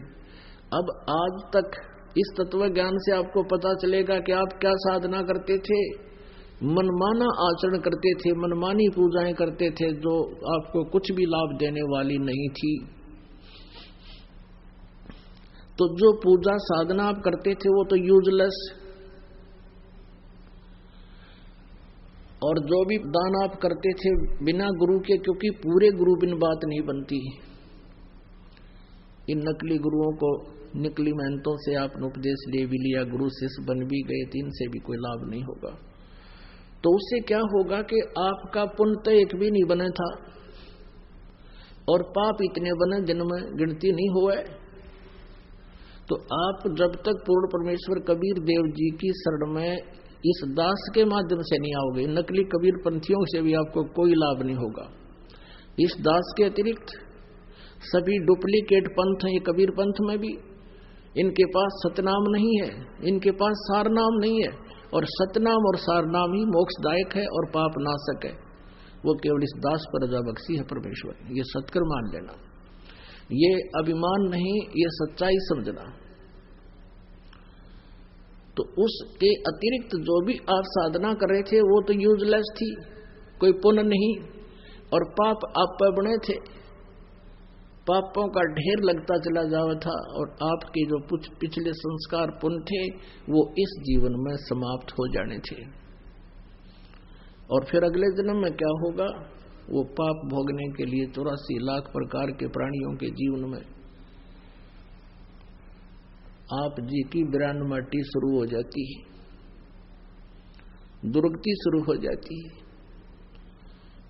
S2: अब आज तक इस तत्व ज्ञान से आपको पता चलेगा कि आप क्या साधना करते थे। मनमाना आचरण करते थे, मनमानी पूजाएं करते थे जो आपको कुछ भी लाभ देने वाली नहीं थी। तो जो पूजा साधना आप करते थे वो तो यूजलेस, और जो भी दान आप करते थे बिना गुरु के, क्योंकि पूरे गुरु बिन बात नहीं बनती। इन नकली गुरुओं को, नकली मेहनतों से आपने उपदेश ले भी लिया, गुरु शिष्य बन भी गए, तो इनसे भी कोई लाभ नहीं होगा। तो उससे क्या होगा कि आपका पुण्य तो एक भी नहीं बना था और पाप इतने बने जिनमें गिनती नहीं हुए। तो आप जब तक पूर्ण परमेश्वर कबीर देव जी की शरण में इस दास के माध्यम से नहीं आओगे, नकली कबीर पंथियों से भी आपको कोई लाभ नहीं होगा। इस दास के अतिरिक्त सभी डुप्लीकेट पंथ हैं, ये कबीर पंथ में भी इनके पास सतनाम नहीं है, इनके पास सारनाम नहीं है, और सतनाम और सारनाम ही मोक्षदायक है और पाप नाशक है। वो केवल इस दास पर रजा बख्शी है परमेश्वर, ये सत्कर मान लेना, ये अभिमान नहीं, ये सच्चाई समझना। तो उसके अतिरिक्त जो भी आप साधना कर रहे थे वो तो यूजलेस थी, कोई पुण्य नहीं, और पाप आप पर बने थे, पापों का ढेर लगता चला जावा था, और आपके जो कुछ पिछले संस्कार पुण्य थे वो इस जीवन में समाप्त हो जाने थे। और फिर अगले जन्म में क्या होगा, वो पाप भोगने के लिए 84 लाख प्रकार के प्राणियों के जीवन में आप जी की विरानमाटी शुरू हो जाती है, दुर्गति शुरू हो जाती है।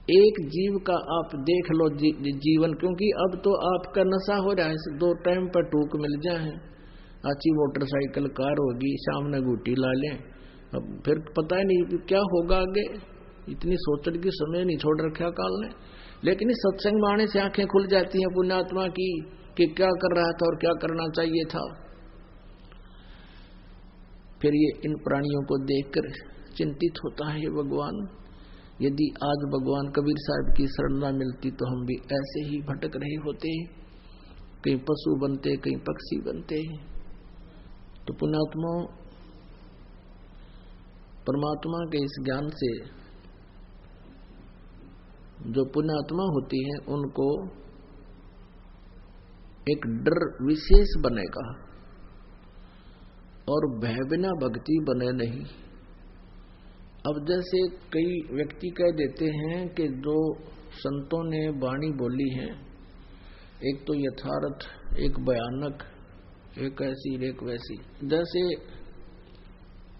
S2: एक जीव का आप देख लो जीवन, क्योंकि अब तो आपका नशा हो रहा है, 2 टाइम पर टूक मिल जाए, अच्छी मोटरसाइकिल कार होगी, सामने गुटी ला लें, अब फिर पता ही नहीं क्या होगा आगे। इतनी सोचने की समय नहीं छोड़ रखा काल ने। लेकिन इस सत्संग में आने से आंखें खुल जाती हैं पुण्यात्मा की कि क्या कर रहा था और क्या करना चाहिए था। फिर ये इन प्राणियों को देखकर चिंतित होता है, भगवान यदि आज भगवान कबीर साहब की शरण न मिलती तो हम भी ऐसे ही भटक रहे होते, कहीं पशु बनते, कहीं पक्षी बनते। तो पुण्यात्मा परमात्मा के इस ज्ञान से जो पुण्यात्मा होती है उनको एक डर विशेष बनेगा, और भय बिना भक्ति बने नहीं। अब जैसे कई व्यक्ति कह देते हैं कि जो संतों ने वाणी बोली है, एक तो यथार्थ, एक भयानक, एक ऐसी एक वैसी। जैसे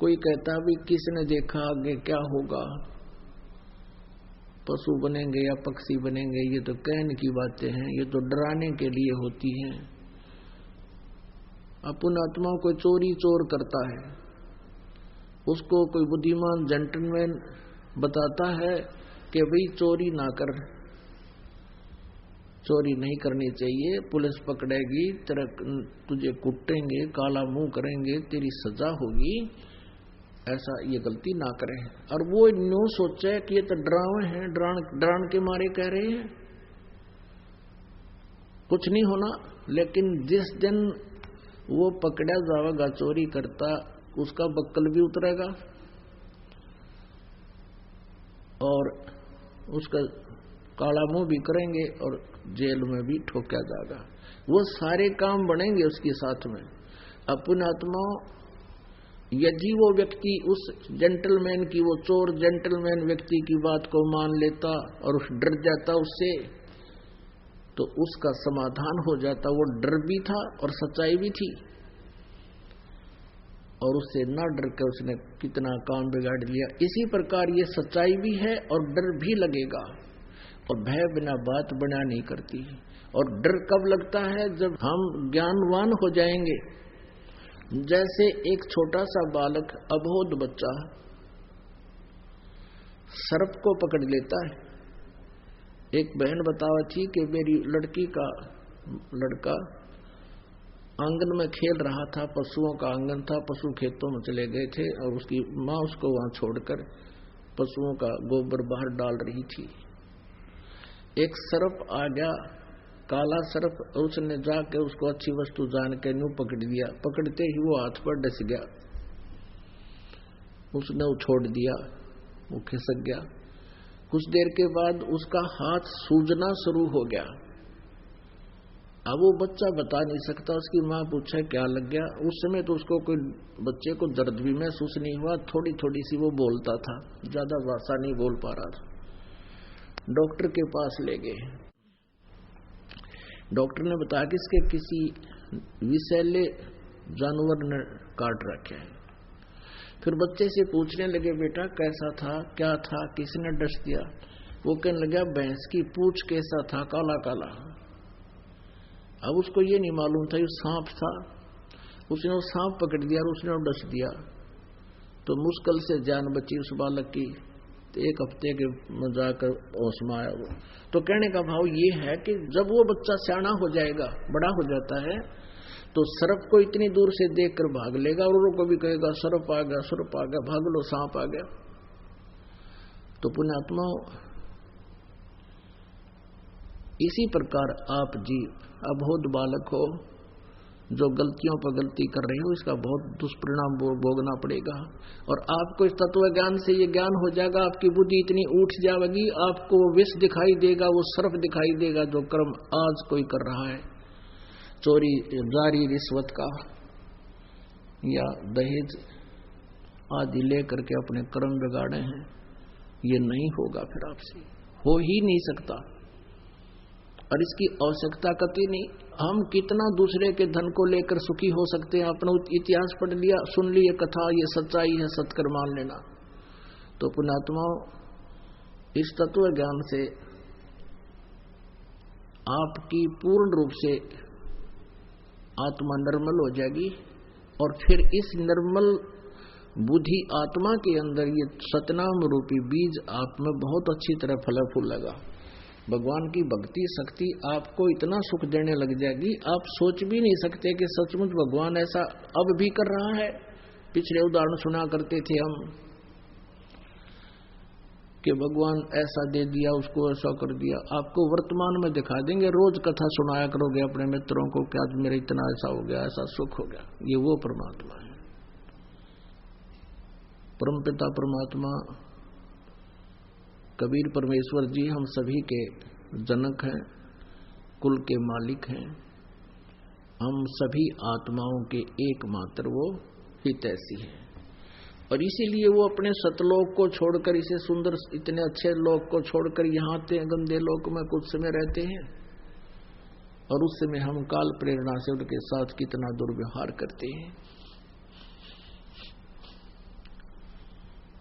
S2: कोई कहता भी किसने देखा आगे क्या होगा, पशु बनेंगे या पक्षी बनेंगे, ये तो कहने की बातें हैं, ये तो डराने के लिए होती हैं। अपन आत्माओं को चोरी चोर करता है, उसको कोई बुद्धिमान जेंटलमैन बताता है कि भाई चोरी ना कर, चोरी नहीं करनी चाहिए, पुलिस पकड़ेगी, तुझे कुटेंगे, काला मुंह करेंगे, तेरी सजा होगी, ऐसा ये गलती ना करें। और वो न्यू सोचे कि ये तो डरावे हैं, डरान के मारे कह रहे हैं, कुछ नहीं होना। लेकिन जिस दिन वो पकड़ा जाएगा चोरी करता, उसका बक्कल भी उतरेगा और उसका काला मुंह भी करेंगे और जेल में भी ठोका जाएगा। वो सारे काम बनेंगे उसके साथ में। अपन आत्मा यदि वो व्यक्ति उस जेंटलमैन की, वो चोर जेंटलमैन व्यक्ति की बात को मान लेता और उस डर जाता उससे, तो उसका समाधान हो जाता। वो डर भी था और सच्चाई भी थी। और उससे ना डर के उसने कितना काम बिगाड़ लिया। इसी प्रकार ये सच्चाई भी है और डर भी लगेगा, और भय बिना बात बना नहीं करती। और डर कब लगता है? जब हम ज्ञानवान हो जाएंगे। जैसे एक छोटा सा बालक, अबोध बच्चा सर्प को पकड़ लेता है। एक बहन बतावा थी कि मेरी लड़की का लड़का आंगन में खेल रहा था, पशुओं का आंगन था, पशु खेतों में चले गए थे और उसकी माँ उसको वहां छोड़कर पशुओं का गोबर बाहर डाल रही थी। एक सर्प आ गया, काला सर्प, उसने जाके उसको अच्छी वस्तु जान के यूं पकड़ दिया। पकड़ते ही वो हाथ पर डस गया, उसने वो छोड़ दिया, वो खिसक गया। कुछ देर के बाद उसका हाथ सूजना शुरू हो गया। अब वो बच्चा बता नहीं सकता, उसकी माँ पूछे क्या लग गया। उस समय तो उसको कोई बच्चे को दर्द भी महसूस नहीं हुआ, थोड़ी थोड़ी सी वो बोलता था, ज्यादा भाषा नहीं बोल पा रहा था। डॉक्टर के पास ले गए। डॉक्टर ने बताया कि इसके किसी विषैले जानवर ने काट रखे हैं। फिर बच्चे से पूछने लगे, बेटा कैसा था, क्या था, किसने डस दिया? वो कहने लगा, भैंस की पूंछ कैसा था, काला काला। अब उसको ये नहीं मालूम था ये सांप था। उसने वो सांप पकड़ दिया और उसने डस दिया। तो मुश्किल से जान बची उस बालक की। तो एक हफ्ते के में जाकर होश में आया वो। तो कहने का भाव ये है कि जब वो बच्चा सियाना हो जाएगा, बड़ा हो जाता है, तो सर्प को इतनी दूर से देखकर भाग लेगा और लोगों को भी कहेगा सर्प आ गया, सर्प आ गया, भाग लो, सांप आ गया। तो पुण्यात्मा, इसी प्रकार आप जी अबोध बालक हो, जो गलतियों पर गलती कर रहे हो, इसका बहुत दुष्परिणाम भोगना पड़ेगा। और आपको इस तत्व ज्ञान से ये ज्ञान हो जाएगा, आपकी बुद्धि इतनी उठ जाएगी, आपको वो विष दिखाई देगा, वो सर्प दिखाई देगा जो कर्म आज कोई कर रहा है, चोरी, जारी, रिश्वत का या दहेज आदि लेकर के अपने कर्म बिगाड़े हैं। ये नहीं होगा, फिर आपसे हो ही नहीं सकता, और इसकी आवश्यकता कतई नहीं। हम कितना दूसरे के धन को लेकर सुखी हो सकते हैं? अपना इतिहास पढ़ लिया, सुन ली कथा, ये सच्चाई है, सत्कर मान लेना। तो पुण्यात्माओं, इस तत्व ज्ञान से आपकी पूर्ण रूप से आत्मा निर्मल हो जाएगी, और फिर इस निर्मल बुद्धि आत्मा के अंदर ये सतनाम रूपी बीज आप में बहुत अच्छी तरह फल फूल लगा। भगवान की भक्ति शक्ति आपको इतना सुख देने लग जाएगी, आप सोच भी नहीं सकते कि सचमुच भगवान ऐसा अब भी कर रहा है। पिछले उदाहरण सुना करते थे हम कि भगवान ऐसा दे दिया, उसको ऐसा कर दिया। आपको वर्तमान में दिखा देंगे, रोज कथा सुनाया करोगे अपने मित्रों को कि आज मेरा इतना ऐसा हो गया, ऐसा सुख हो गया। ये वो परमात्मा है, परमपिता परमात्मा कबीर परमेश्वर जी हम सभी के जनक हैं, कुल के मालिक हैं। हम सभी आत्माओं के एकमात्र वो हितैषी हैं, और इसीलिए वो अपने सतलोक को छोड़कर, इसे सुंदर इतने अच्छे लोक को छोड़कर यहाँ आते हैं, गंदे लोक में कुछ समय रहते हैं, और उस समय हम काल प्रेरणा से उनके साथ कितना दुर्व्यवहार करते हैं।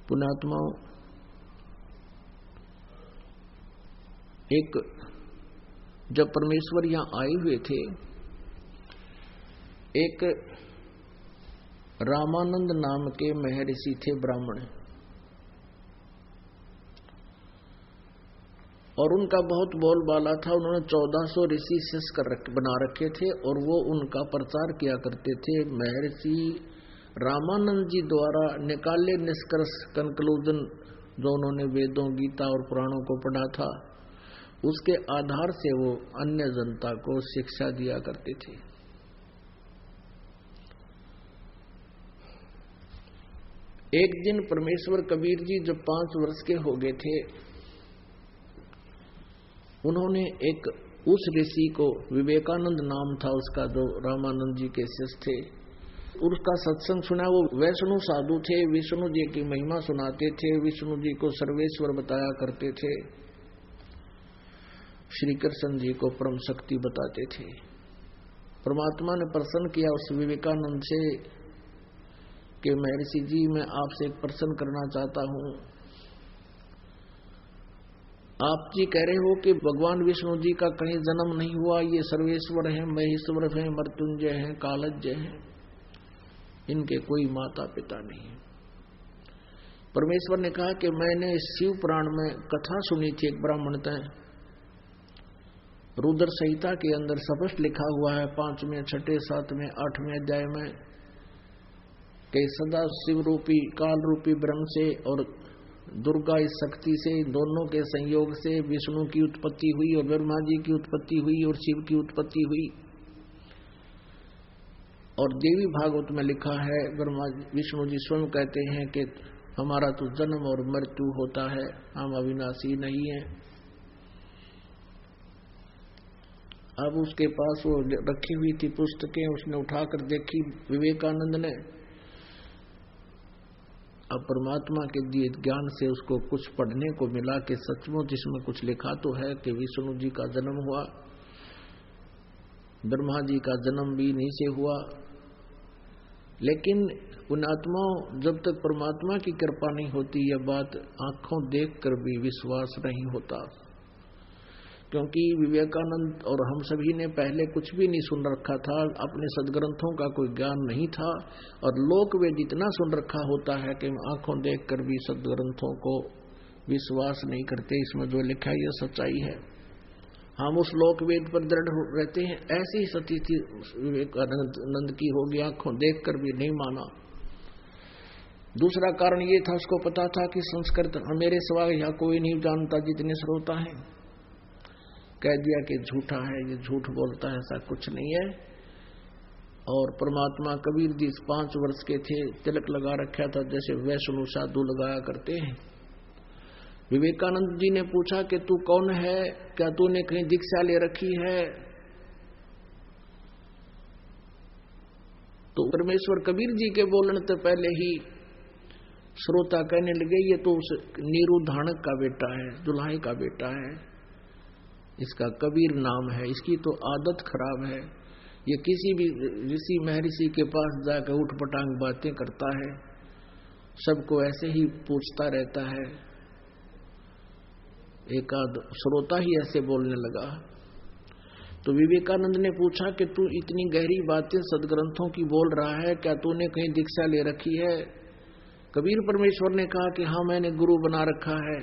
S2: पुण्यात्माओं, एक जब परमेश्वर यहां आए हुए थे, एक रामानंद नाम के महर्षि थे, ब्राह्मण, और उनका बहुत बोलबाला था। उन्होंने 1400 ऋषि शिष्य बना रखे थे, और वो उनका प्रचार किया करते थे। महर्षि रामानंद जी द्वारा निकाले निष्कर्ष, कंक्लूजन, जो उन्होंने वेदों, गीता और पुराणों को पढ़ा था, उसके आधार से वो अन्य जनता को शिक्षा दिया करते थे। एक दिन परमेश्वर कबीर जी जब 5 वर्ष के हो गए थे, उन्होंने एक उस ऋषि को, विवेकानंद नाम था उसका, जो रामानंद जी के शिष्य थे, उसका सत्संग सुना। वो वैष्णु साधु थे, विष्णु जी की महिमा सुनाते थे, विष्णु जी को सर्वेश्वर बताया करते थे, श्री कृष्ण जी को परम शक्ति बताते थे। परमात्मा ने प्रसन्न किया उस विवेकानंद से कि महर्षि जी मैं आपसे एक प्रश्न करना चाहता हूं। आप जी कह रहे हो कि भगवान विष्णु जी का कहीं जन्म नहीं हुआ, ये सर्वेश्वर हैं, महेश्वर हैं, मृत्युंजय हैं, कालज्ञ हैं, इनके कोई माता पिता नहीं है। परमेश्वर ने कहा कि मैंने शिव पुराण में कथा सुनी थी, एक ब्राह्मण तय रुद्र संहिता के अंदर स्पष्ट लिखा हुआ है 5वें, 6ठे, 7वें, 8वें अध्याय में कि सदा शिव रूपी काल रूपी ब्रह्म से और दुर्गा इस शक्ति से, दोनों के संयोग से विष्णु की उत्पत्ति हुई और ब्रह्मा जी की उत्पत्ति हुई और शिव की उत्पत्ति हुई। और देवी भागवत में लिखा है, ब्रह्मा विष्णु जी स्वयं कहते हैं कि हमारा तो जन्म और मृत्यु होता है, हम अविनाशी नहीं हैं। अब उसके पास वो रखी हुई थी पुस्तकें, उसने उठाकर देखी विवेकानंद ने। अब परमात्मा के दिए ज्ञान से उसको कुछ पढ़ने को मिला कि सचमुच इसमें कुछ लिखा तो है कि विष्णु जी का जन्म हुआ, ब्रह्मा जी का जन्म भी इन्हीं से हुआ। लेकिन पुण्यात्माओं, जब तक परमात्मा की कृपा नहीं होती यह बात आंखों देखकर भी विश्वास नहीं होता। क्योंकि विवेकानंद और हम सभी ने पहले कुछ भी नहीं सुन रखा था, अपने सदग्रंथों का कोई ज्ञान नहीं था, और लोक वेद इतना सुन रखा होता है कि आंखों देखकर भी सदग्रंथों को विश्वास नहीं करते। इसमें जो लिखा है यह सच्चाई है, हम उस लोक वेद पर दृढ़ रहते हैं। ऐसी ही स्थिति विवेकानंद की होगी, आंखों देखकर भी नहीं माना। दूसरा कारण ये था, उसको पता था कि संस्कृत मेरे सिवा यहाँ कोई नहीं जानता जितने श्रोता हैं। कह दिया कि झूठा है, ये झूठ बोलता है, ऐसा कुछ नहीं है। और परमात्मा कबीर जी 5 वर्ष के थे, तिलक लगा रखा था जैसे वैष्णव साधु लगाया करते हैं। विवेकानंद जी ने पूछा कि तू कौन है, क्या तूने कहीं दीक्षा ले रखी है? तो परमेश्वर कबीर जी के बोलने से पहले ही श्रोता कहने लगे ये तो उस नीरू धानक का बेटा है, दुल्हाई का बेटा है, इसका कबीर नाम है, इसकी तो आदत खराब है, ये किसी भी ऋषि महर्षि के पास जाकर उठपटांग बातें करता है, सबको ऐसे ही पूछता रहता है। एक आध श्रोता ही ऐसे बोलने लगा। तो विवेकानंद ने पूछा कि तू इतनी गहरी बातें सदग्रंथों की बोल रहा है, क्या तूने कहीं दीक्षा ले रखी है? कबीर परमेश्वर ने कहा कि हाँ, मैंने गुरु बना रखा है।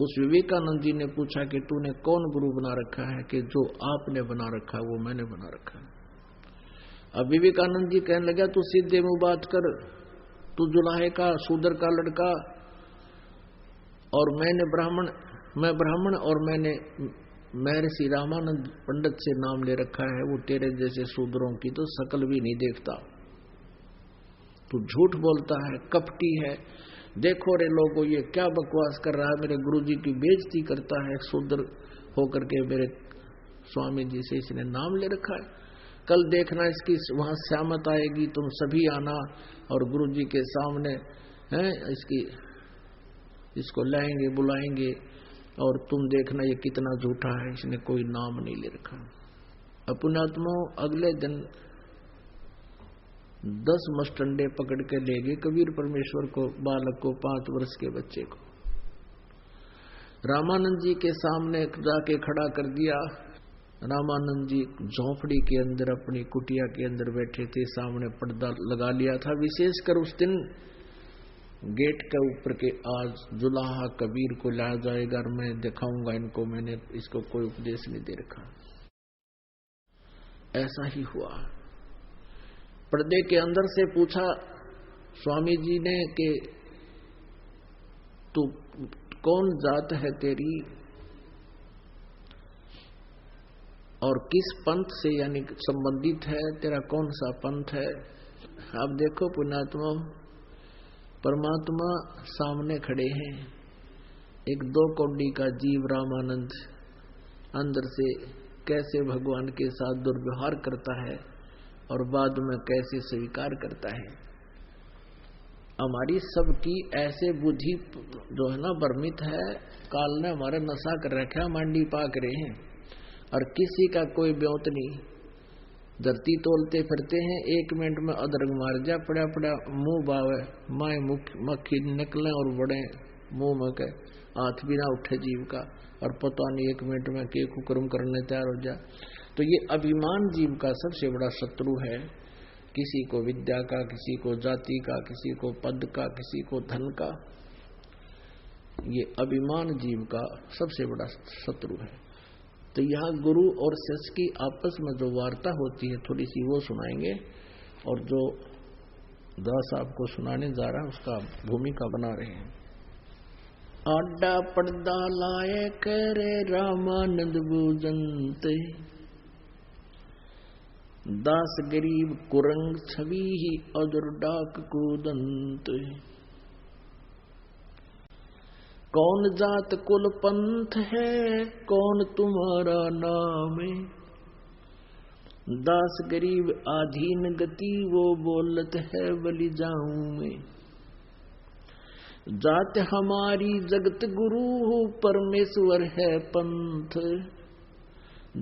S2: उस विवेकानंद जी ने पूछा कि तूने कौन गुरु बना रखा है? कि जो आपने बना रखा है वो मैंने बना रखा है। अब विवेकानंद जी कहने लगा तू सीधे मुंह बात कर, तू जुलाहे का शूद्र का लड़का, और मैं ब्राह्मण और मैंने महर्षि रामानंद पंडित से नाम ले रखा है, वो तेरे जैसे शूद्रों की तो शकल भी नहीं देखता। तू झूठ बोलता है, कपटी है। देखो रे लोगों, ये क्या बकवास कर रहा है, मेरे गुरुजी की बेइज्जती करता है, शूद्र होकर के मेरे स्वामी जी से इसने नाम ले रखा है। कल देखना इसकी वहां श्यामत आएगी, तुम सभी आना और गुरुजी के सामने हैं इसको लाएंगे, बुलाएंगे, और तुम देखना ये कितना झूठा है, इसने कोई नाम नहीं ले रखा। अपनात्मा अगले दिन 10 मस्टंडे पकड़ के ले गए कबीर परमेश्वर को, बालक को, 5 वर्ष के बच्चे को रामानंद जी के सामने जाके खड़ा कर दिया। रामानंद जी झोंपड़ी के अंदर अपनी कुटिया के अंदर बैठे थे, सामने पर्दा लगा लिया था। विशेषकर उस दिन गेट के ऊपर के आज जुलाहा कबीर को लाया जाएगा और मैं दिखाऊंगा इनको, मैंने इसको कोई उपदेश नहीं दे रखा। ऐसा ही हुआ। पर्दे के अंदर से पूछा स्वामी जी ने कि तू कौन जात है तेरी और किस पंथ से यानी संबंधित है, तेरा कौन सा पंथ है? आप देखो पुण्यात्मा, परमात्मा सामने खड़े हैं, एक 2 कौड़ी का जीव रामानंद अंदर से कैसे भगवान के साथ दुर्व्यवहार करता है और बाद में कैसे स्वीकार करता है। हमारी सबकी ऐसे बुद्धि जो है ना भ्रमित है, काल ने हमारा नशा कर रखा, मांडी पाक रहे हैं और किसी का कोई ब्योत नहीं। धरती तोलते फिरते हैं, 1 मिनट में अदरक मार जा, पड़ा पड़ा मुंह बावे, माए मक्खी निकले और बड़े मुंह में के हाथ भी ना उठे जीव का, और पता नहीं 1 मिनट में के कुकर्म करने तैयार हो जाए। तो ये अभिमान जीव का सबसे बड़ा शत्रु है। किसी को विद्या का, किसी को जाति का, किसी को पद का, किसी को धन का, ये अभिमान जीव का सबसे बड़ा शत्रु है। तो यहाँ गुरु और शिष्य की आपस में जो वार्ता होती है थोड़ी सी वो सुनाएंगे, और जो दास आपको सुनाने जा रहा है उसका भूमिका बना रहे हैं। आडा पर्दा लाए करे रामानंद बूजंत, दास गरीब कुरंग छवि ही अजर डाक कूदंत। कौन जात कुल पंथ है, कौन तुम्हारा नाम, दास गरीब आधीन गति वो बोलत है बलि जाऊं मैं। जात हमारी जगत गुरु परमेश्वर है पंथ,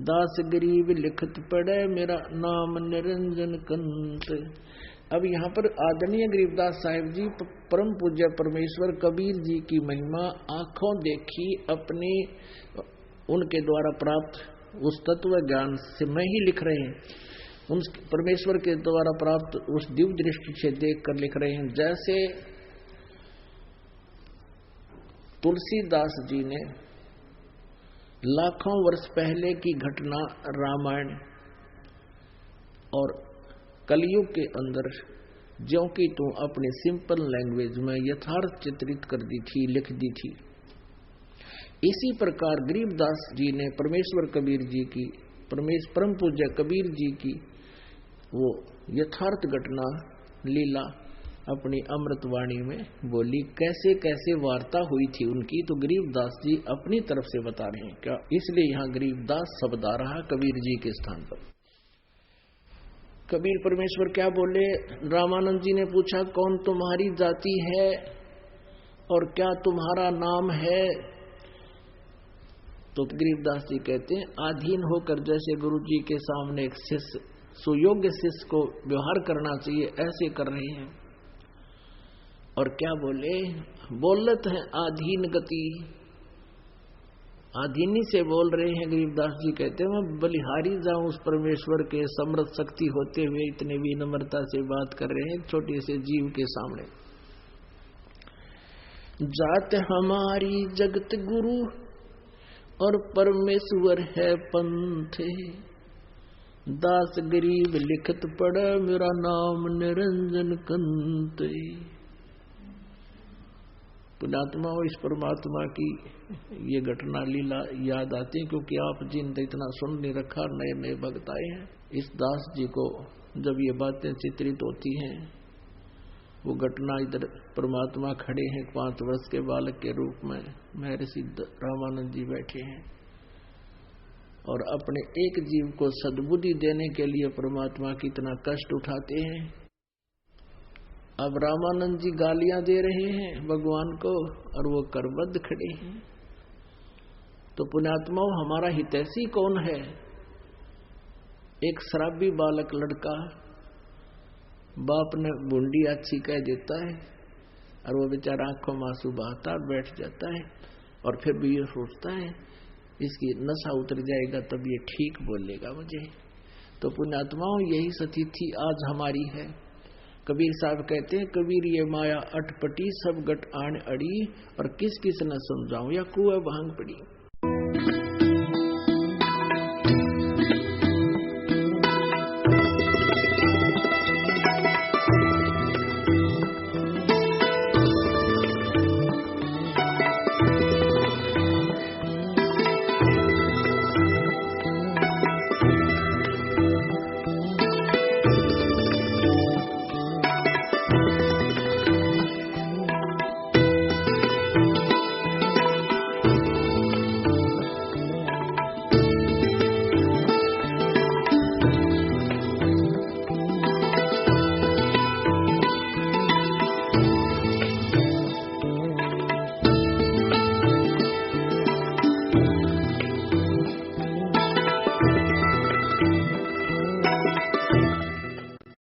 S2: दास गरीब लिखत पड़े मेरा नाम निरंजन कंत। अब यहाँ पर आदरणीय गरीबदास साहिब जी परम पूज्य परमेश्वर कबीर जी की महिमा आंखों देखी अपने उनके द्वारा प्राप्त उस तत्व ज्ञान से में ही लिख रहे हैं, उन परमेश्वर के द्वारा प्राप्त उस दिव्य दृष्टि से देख कर लिख रहे हैं। जैसे तुलसीदास जी ने लाखों वर्ष पहले की घटना रामायण और कलयुग के अंदर ज्यों की तो अपनी सिंपल लैंग्वेज में यथार्थ चित्रित कर दी थी, लिख दी थी। इसी प्रकार गरीबदास जी ने परमेश्वर कबीर जी की, परम पूज्य कबीर जी की वो यथार्थ घटना लीला अपनी अमृतवाणी में बोली। कैसे कैसे वार्ता हुई थी उनकी, तो गरीबदास जी अपनी तरफ से बता रहे हैं क्या, इसलिए यहाँ गरीबदास शब्द आ रहा कबीर जी के स्थान पर। कबीर परमेश्वर क्या बोले, रामानंद जी ने पूछा कौन तुम्हारी जाति है और क्या तुम्हारा नाम है, तो गरीबदास जी कहते हैं आधीन होकर जैसे गुरु जी के सामने एक शिष्य सुयोग्य शिष्य को व्यवहार करना चाहिए ऐसे कर रहे हैं। और क्या बोले, बोलत है आधीन गति, आधीनी से बोल रहे हैं। गरीबदास जी कहते हैं मैं बलिहारी जाऊं उस परमेश्वर के समर्थ शक्ति होते हुए इतने विनम्रता से बात कर रहे हैं छोटे से जीव के सामने। जात हमारी जगत गुरु और परमेश्वर है पंथ, दास गरीब लिखत पड़ा मेरा नाम निरंजन कंत। पुण्यात्मा इस परमात्मा की ये घटना लीला याद आती है, क्योंकि आप जिन इतना सुन नहीं रखा, नए नए भक्त आए हैं। इस दास जी को जब ये बातें चित्रित होती हैं, वो घटना इधर परमात्मा खड़े हैं 5 वर्ष के बालक के रूप में, महर्षि रामानंद जी बैठे हैं और अपने एक जीव को सद्बुद्धि देने के लिए परमात्मा कितना कष्ट उठाते हैं। अब रामानंद जी गालियां दे रहे हैं भगवान को और वो करबद्ध खड़े हैं। तो पुण्यात्माओं हमारा हितैषी कौन है? एक शराबी बालक लड़का बाप ने बूंदी अच्छी कह देता है और वो बेचारा आंखों में आंसू बहाता और बैठ जाता है, और फिर भी ये सोचता है इसकी नशा उतर जाएगा तब ये ठीक बोलेगा मुझे। तो पुण्यात्माओं यही स्थिति आज हमारी है। कबीर साहब कहते हैं कबीर ये माया अटपटी सब गट आन अड़ी, और किस किस न समझाऊं या कुएं भांग पड़ी।